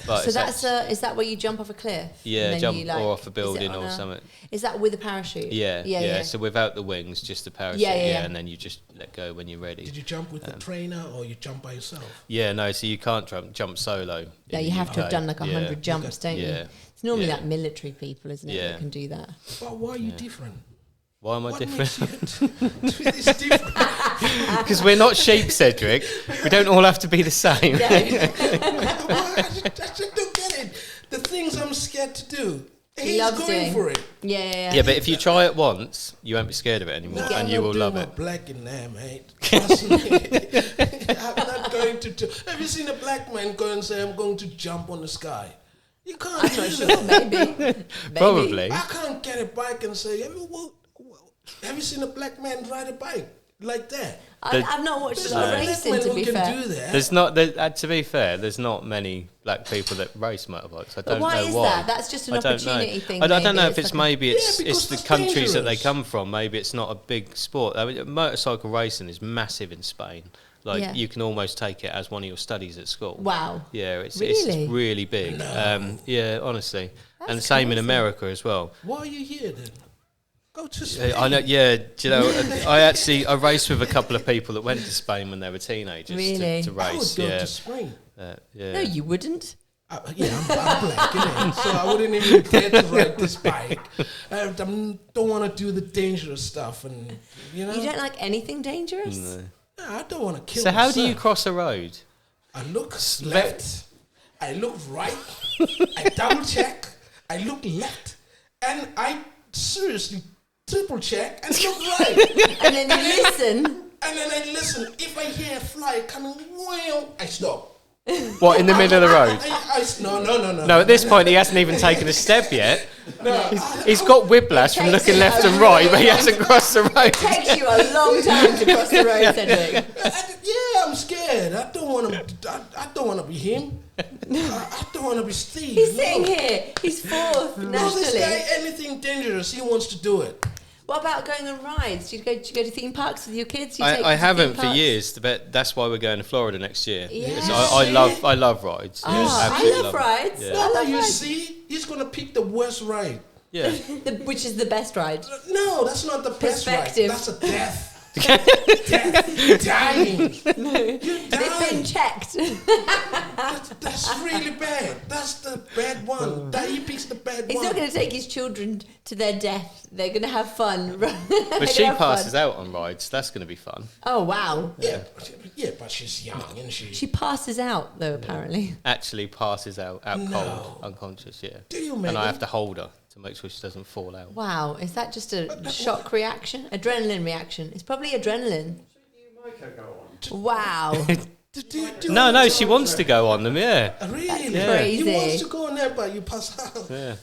But So it's that's is that where you jump off a cliff? yeah, and then jump you, like, or off a is it building on or something. Is that with a parachute? Yeah. So without the wings, just the parachute. Yeah. And then you just let go when you're ready. Did you jump with a trainer or you jump by yourself? Yeah, no. So you can't jump solo. Yeah, in you the have to have UK. done like 100 jumps, don't you? Yeah. It's normally Yeah. like military people, isn't it, Yeah. that can do that. But why are you different? Why am I What different? makes you it's different. Because we're not sheep, Cedric. We don't all have to be the same. I just don't get it. The things I'm scared to do. He He's loves going doing. for it. Yeah. Yeah, but if you try it once, you won't be scared of it anymore, Yeah. and I'm you not will doing love my it. black in there, mate. Trust me. I'm not going to do. Have you seen a black man go and say, I'm going to jump on the sky? You can't I'm do not sure. that. Maybe. Probably. I can't get a bike and say, have you seen a black man ride a bike like that? I've not watched There's a lot of no black racing, man to who be can fair. do that. There's not. To be fair, there's not many black people that race motorbikes. I But don't why know is why. that? That's just an I don't know. opportunity thing. I don't know maybe. if it's like maybe Yeah, it's because the that's countries that they dangerous. come from. Maybe it's not a big sport. I mean, motorcycle racing is massive in Spain. Like Yeah. you can almost take it as one of your studies at school. Wow. Yeah, it's Really? really big. No. Yeah, honestly, and the That's same in crazy. America as well. Why are you here then? Go to Spain. I know. Yeah, do you know? I raced with a couple of people that went to Spain when they were teenagers Really? to I would race. go Yeah, to Spain. yeah. No, you wouldn't. I'm black, innit? So I wouldn't even dare to ride this bike. I don't want to do the dangerous stuff, and you know. You don't like anything dangerous? No. Nah, I don't want to kill. So how do you myself. cross a road? I look left. I look right. I double check. I look left, and I seriously triple check and look right. And then you listen. And then I listen. If I hear a fly coming, well, I stop. What, in the middle of the road? No. No, at this point he hasn't even taken a step yet. No, He's got whiplash from looking left and right, but he hasn't crossed the road. It takes you a long time to cross the road, Cedric. yeah, I'm scared. I don't want to. I don't want to be him. I don't want to be Steve. He's no. sitting here. He's fourth No, this guy, nationally. anything dangerous, he wants to do it. What about going on rides? Do you go to theme parks with your kids? Do you take I them to haven't theme for parks? years, but that's why we're going to Florida next year. Yeah. So I love rides. Oh, I Absolutely love rides. Yeah. I love You rides. see, he's gonna pick the worst ride. Yeah. Which is the best ride? No, that's not the best ride. Perspective. That's a death. Death. Dying. You're They've been dying. checked. That's really bad. That's the bad one. That he picks the bad He's one. not going to take his children to their death. They're going to have fun. But she passes out on rides. That's going to be fun. Oh, wow. Yeah, but she's young, isn't she? She passes out, though, apparently. Actually passes out No. cold, unconscious, yeah. Do you, And Megan? I have to hold her to make sure she doesn't fall out. Wow. Is that just a shock reaction? Adrenaline reaction? It's probably adrenaline. Wow. No, she wants to go on them, yeah. Really? Yeah. Crazy. He wants to go on there, but you pass out. Yeah.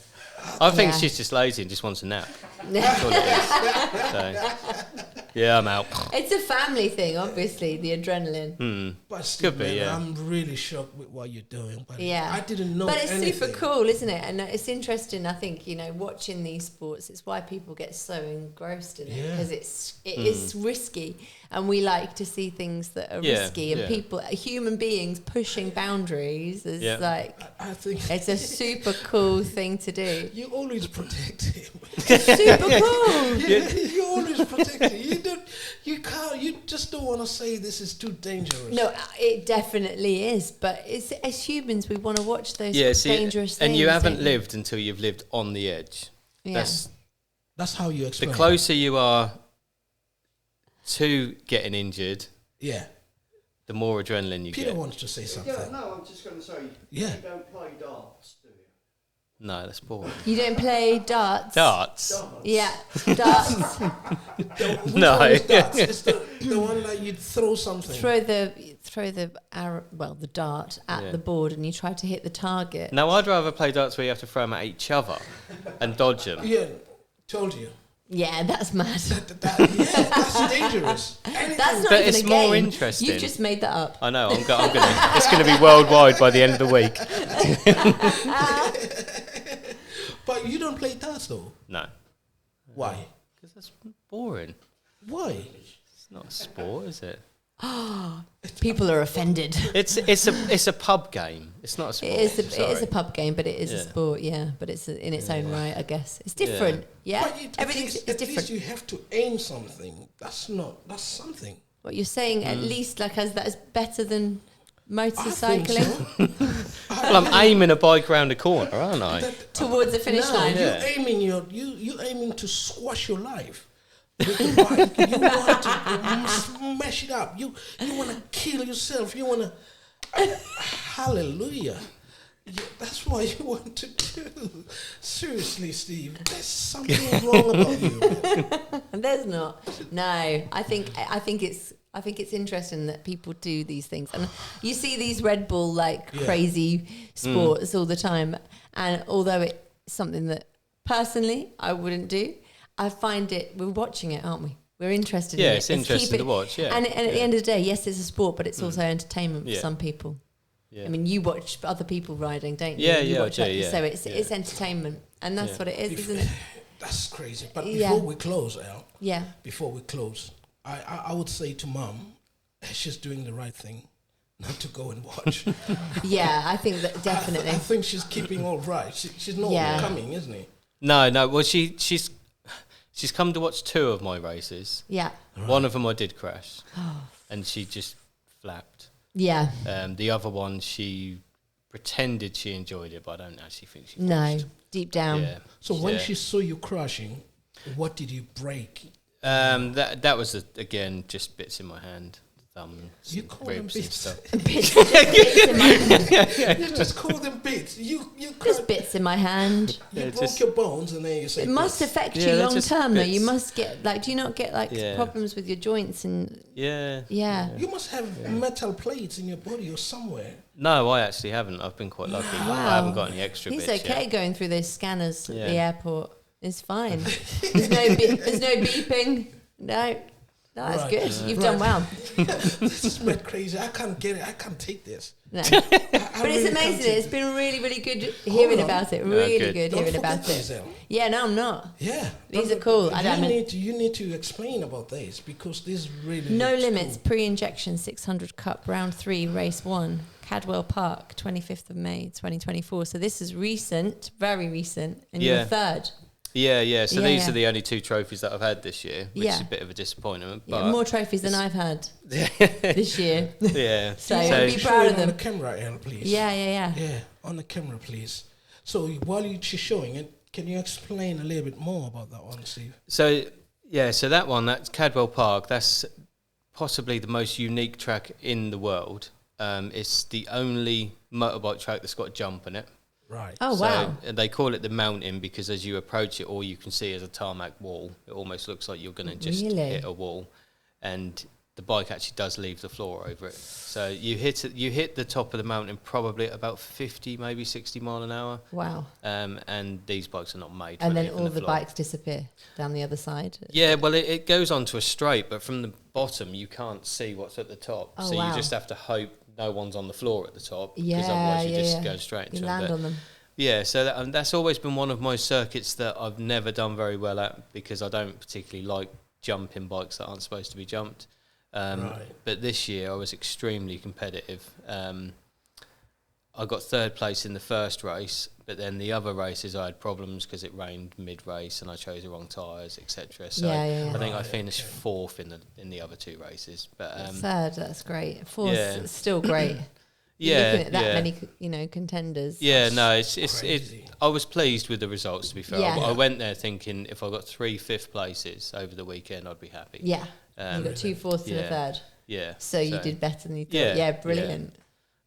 I think Yeah. she's just lazy and just wants a nap. That's all it is. So, Yeah, I'm out. It's a family thing, obviously, the adrenaline. But still, Could be, man, yeah. I'm really shocked with what you're doing. But Yeah. I didn't know But it's anything. super cool, isn't it? And it's interesting, I think, watching these sports, it's why people get so engrossed in it, Yeah. because it is risky, and we like to see things that are Yeah, risky, and yeah. human beings pushing boundaries is Yeah. like, I think it's a super cool thing to do. you always protect him. Super cool. You always protect him. You just don't want to say this is too dangerous. No, it definitely is. But it's, as humans, we want to watch those Yeah, see, dangerous things. and you haven't don't we? lived until you've lived on the edge. Yeah. That's how you The explain. closer you are to getting injured, Yeah. the more adrenaline you Peter get. wants to say something. No, I'm just going to say, Yeah. you don't play darts, do you? No, that's boring. You don't play darts. Darts? Yeah, darts. Which No. one is that? It's the one that you throw something. throw the arrow, the dart at Yeah. the board, and you try to hit the target. No, I'd rather play darts where you have to throw them at each other and dodge them. Yeah, told you. Yeah, that's mad. That's dangerous. That's not But even it's a game. more interesting. You've just made that up. I know. It's going to be worldwide by the end of the week. But you don't play darts though. No, Why? because that's boring. Why? It's not a sport, is it? People are offended. It's a pub game. It's not a sport. It is Sorry. a pub game, but it is a Yeah. sport, yeah. But it's in its own right, I guess. It's different, yeah. But Everything's at it's least different. you have to aim something. That's something. What you're saying, at least, like, as that is better than I think motorcycling so. Well, I'm aiming a bike round a corner, aren't I? towards the finish No, line. Yeah. you aiming to squash your life. With the bike. You want to smash it up. You want to kill yourself. You want to. Hallelujah. Yeah, that's what you want to do. Seriously, Steve, there's something wrong about you. Man. There's not. No, I think it's interesting that people do these things, and you see these Red Bull Yeah. crazy sports all the time. And although it's something that personally I wouldn't do, I find we're watching it, aren't we? We're interested in it. Yeah, it's interesting to watch. Yeah, And at the end of the day, yes, it's a sport, but it's also entertainment for Yeah. some people. Yeah. I mean, you watch other people riding, don't you? Yeah, You yeah, I watch do, that. yeah. So it's Yeah. entertainment, and that's Yeah. what it is, isn't it? That's crazy. But Yeah. before we close, Al, Yeah. I would say to Mom, she's doing the right thing, not to go and watch. Yeah, I think that definitely. I think she's keeping all right. She's not Yeah. coming, isn't he? No. Well, she's come to watch 2 of my races. Yeah. One of them I did crash, and she just flapped. Yeah. The other one, she pretended she enjoyed it, but I don't actually think she. No. crashed. Deep down. Yeah. So when Yeah. she saw you crashing, what did you break? That was again just bits in my hand, thumb, You some call them ribs and bits. stuff. Bits in my hand. You just call them bits. You Just bits in my hand. You Yeah, broke just- your bones and then you say It must bits. affect Yeah, you they're long just term, though. You bits. must get do you not get Yeah. problems with your joints and Yeah. yeah. You must have metal plates in your body or somewhere. No, I actually haven't. I've been quite lucky. Wow. I haven't got any extra He's bits okay yet. going through those scanners at Yeah. the airport. It's fine. There's no beeping. No, that's Right. good. You've done well. This is mad crazy. I can't get it. I can't take this. No. I But really it's can't amazing. take It's it. been really, really good hearing on. about it. No, Really good. good Don't hearing forget about this, it. El. Yeah, no, I'm not. Yeah. These are cool. You need to explain about this because this really No looks limits. cool. Pre-injection 600 Cup Round 3 Race 1 Cadwell Park 25th of May 2024. So this is recent, very recent, and you're Yeah. third. Yeah. So Yeah, these yeah. are the only 2 trophies that I've had this year, which Yeah. is a bit of a disappointment. Yeah, But more trophies than I've had this year. yeah. So Show be it proud of on them. the camera, El, please. Yeah. Yeah, on the camera, please. So while she's showing it, can you explain a little bit more about that one, Steve? So that one, that's Cadwell Park. That's possibly the most unique track in the world. It's the only motorbike track that's got a jump in it. Right. Oh, wow. So they call it the mountain because as you approach it, all you can see is a tarmac wall. It almost looks like you're going to just Really? hit a wall. And the bike actually does leave the floor over it. So you hit the top of the mountain probably at about 50, maybe 60 mile an hour. Wow. And these bikes are not made for And then leaving all the floor. bikes disappear down the other side. Yeah, well, it goes onto a straight, but from the bottom you can't see what's at the top. Oh, so wow. you just have to hope no one's on the floor at the top, because Yeah, otherwise you just yeah. go straight into You them. land But on them. yeah, so that's always been one of my circuits that I've never done very well at, because I don't particularly like jumping bikes that aren't supposed to be jumped. Right. But this year I was extremely competitive. I got third place in the first race, but then the other races I had problems because it rained mid-race and I chose the wrong tyres, etc. So Yeah. I think I finished fourth in the other two races. But Third, that's great. Fourth, yeah. still great. yeah, You're looking at that yeah. many, contenders. Yeah, no, it's crazy. I was pleased with the results, to be fair. Yeah. I went there thinking if I got 3 fifth places over the weekend, I'd be happy. Yeah. You got 2 fourths and a yeah. third. Yeah. So you did better than you thought. Yeah, Yeah, brilliant.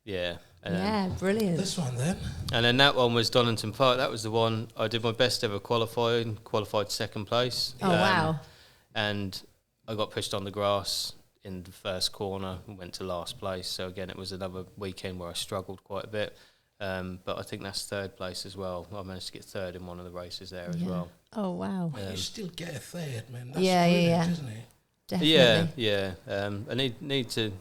Yeah. Yeah, brilliant. This one then. And then that one was Donington Park. That was the one I did my best ever qualifying, qualified second place. Oh, wow. And I got pushed on the grass in the first corner and went to last place. So again, it was another weekend where I struggled quite a bit. But I think that's third place as well. I managed to get third in one of the races there as well. Oh, wow. You still get a third, man. That's Yeah, brilliant, yeah. isn't it? Definitely. Yeah. I need to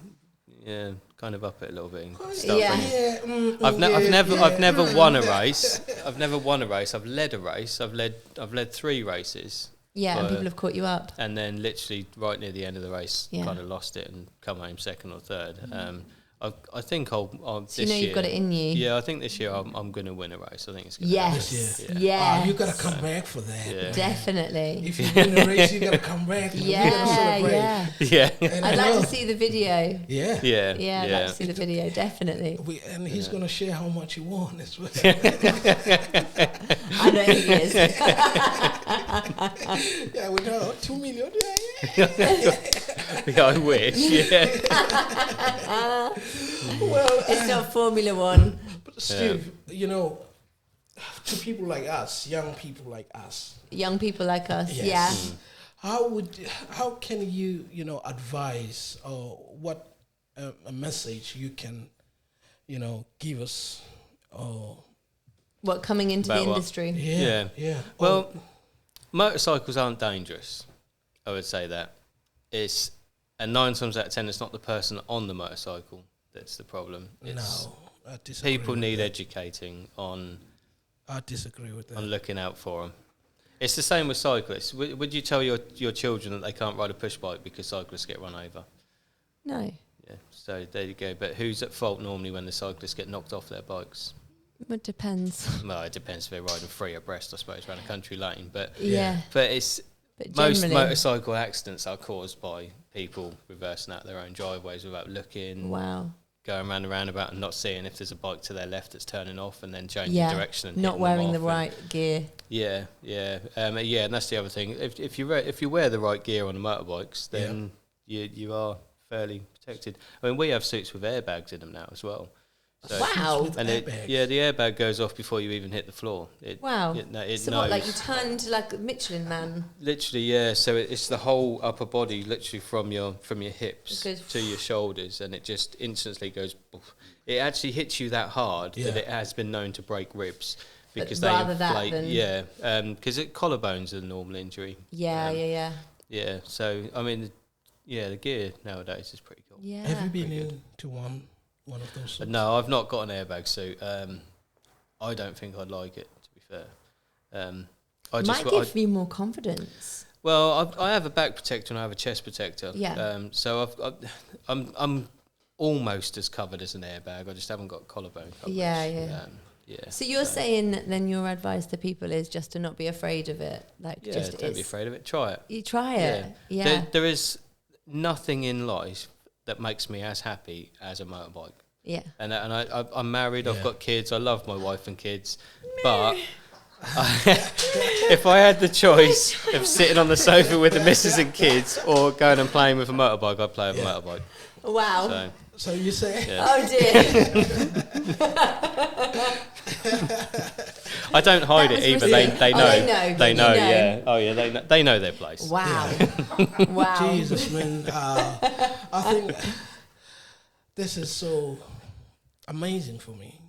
kind of up it a little bit. And start Yeah. bringing- I've never won a race. I've never won a race. I've led a race. I've led 3 races. Yeah, and But- people have caught you up. And then literally right near the end of the race, Yeah. kind of lost it and come home second or third. I think I'll So this you know year. you've got it in you. Yeah, I think this year I'm going to win a race. I think it's going Yes. This year. Yes. Oh, you gotta come back for that. Yeah. man. Definitely. If you win a race, you gotta come back. Man. We gotta Yeah, celebrate. yeah. Yeah. And I'd I like know- to see the video. Yeah. Yeah. Yeah, I'd like to see the video, definitely. And he's gonna share how much he won as well. I know he is. Yeah, we know 2 million. Yeah, I wish. Yeah. Well, It's not Formula One. but Steve, you know, to people like us, young people like us, Young people like us. Yes. Yeah. how can you advise, or what a message you can give us, or What, coming into the About what? industry? yeah. Well, motorcycles aren't dangerous. I would say that. And 9 times out of 10, it's not the person on the motorcycle that's the problem. It's no, I disagree. people with need that. educating on I disagree with that. looking out for them. It's the same with cyclists. Would you tell your children that they can't ride a push bike because cyclists get run over? No. Yeah, so there you go. But who's at fault normally when the cyclists get knocked off their bikes? It depends. Well, it depends if they're riding 3 abreast, I suppose, around a country lane. But Yeah. it's But most generally, motorcycle accidents are caused by people reversing out their own driveways without looking, wow. going around the roundabout and not seeing if there's a bike to their left that's turning off, and then changing Yeah. direction and Not hitting them wearing the off. right gear. Yeah, and that's the other thing. If you wear the right gear on the motorbikes, then you are fairly protected. I mean, we have suits with airbags in them now as well. So Wow. With and airbags. the airbag goes off before you even hit the floor. Wow. It So knows. what, like you turn into like a Michelin man? Literally, yeah. So it's the whole upper body, literally from your hips It goes to your shoulders, and it just instantly goes. Poof. It actually hits you that hard that Yeah. it has been known to break ribs But because they rather that inflate. than- Yeah, because collarbones are the normal injury. Yeah, yeah. Yeah. So I mean, the gear nowadays is pretty cool. Yeah. Have you been into one of those? But no, I've not got an airbag suit. I don't think I'd like it, to be fair. It might give you more confidence. Well, I have a back protector and I have a chest protector. Yeah. So I'm almost as covered as an airbag. I just haven't got collarbone coverage. Yeah. Yeah. So you're saying that then your advice to people is just to not be afraid of it, like Yeah, just don't be afraid of it. Try it. You try it. Yeah. There is nothing in life that makes me as happy as a motorbike. Yeah. And I'm married. I've Yeah. got kids. I love my wife and kids. But if I had the choice of sitting on the sofa with the missus and kids or going and playing with a motorbike, I'd play with a motorbike. Wow. So, So you say? yeah. Oh dear. I don't hide it either. They Oh, know. They know. you know. Yeah. Oh yeah. They know their place. Wow. Wow. Jesus, man. I think this is so amazing for me.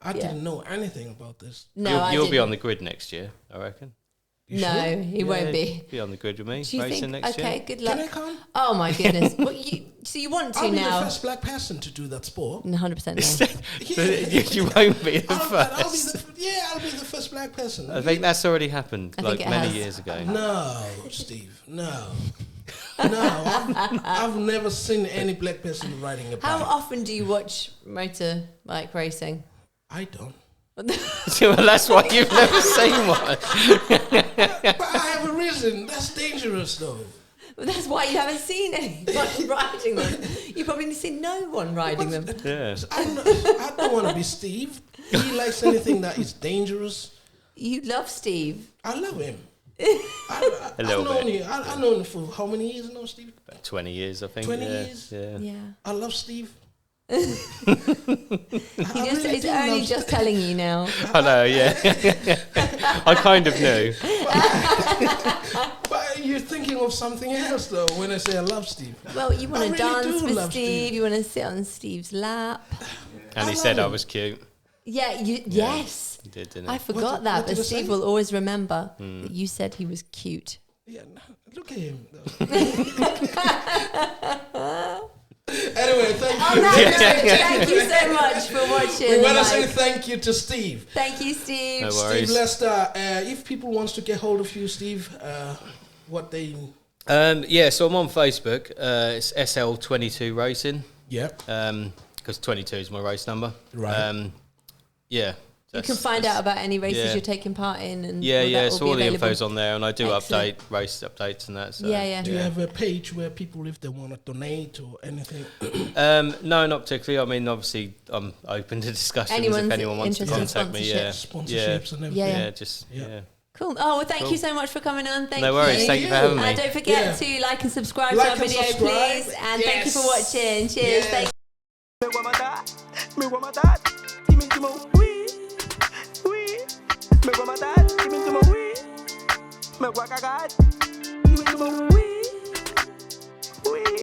I didn't know anything about this. No, You'll be on the grid next year, I reckon. You No, sure? he won't be. Be on the grid with me Do you racing think? next Okay, year. good luck. Can I come? Oh my goodness. So you want to I'll be the now? first black person to do that sport. 100% no. You won't be the I'll first. be the first black person. I think that's already happened, I think like it many has. years ago. No, Steve, no. I've never seen any black person riding a bike. How often do you watch motorbike racing? I don't. Well, that's why you've never seen one. But I have a reason. That's dangerous, though. Well, that's why you haven't seen anyone riding them. You've probably seen no one riding them. Yeah. I don't want to be Steve. He likes anything that is dangerous. You love Steve. I love him. A little bit. I've known him for how many years now, Steve? About 20 years, I think. 20 yeah. years? Yeah. Yeah. I love Steve. He's really do only love just telling you now. I know, yeah. I kind of knew. But you're thinking of something else, though, when I say I love Steve. Well, you want I to really dance do with love Steve. Steve. You want to sit on Steve's lap. And he I said love I him. was cute. Yeah, yes. He did, didn't I he? forgot What that, did but I Steve say? will always remember that you said he was cute. Yeah, look at him. Anyway, thank On you. that note, thank you so much for watching. We want to say Like, thank you to Steve. thank you, Steve. No Steve worries. Lester, if people wants to get hold of you, Steve, what they... Yeah, so I'm on Facebook. It's SL22 Racing. Yeah. Because 22 is my race number. Right. Yeah. You can find out about any races yeah. you're taking part in, and Yeah, all that yeah. will So be all the available. info's on there, and I do Excellent. update race updates and that. So, Yeah. Do you have a page where people, if they want to donate or anything? No, not particularly. I mean, obviously, I'm open to discussions Anyone's if anyone wants to interested in contact me. Yeah, Sponsorships and everything. Yeah. yeah, just Yeah. yeah. Cool. Oh, well, thank Cool. you so much for coming on. Thank No worries. you. Thank you for having me. And don't forget Yeah. to like and subscribe Like to our and video, subscribe. please. And thank you for Yes. watching. Cheers. Yes. Thank Me want my dad, me want my dad, give me to my wee, wee. Me want my dad, give me to my wee. Me want my dad, give me to my wee.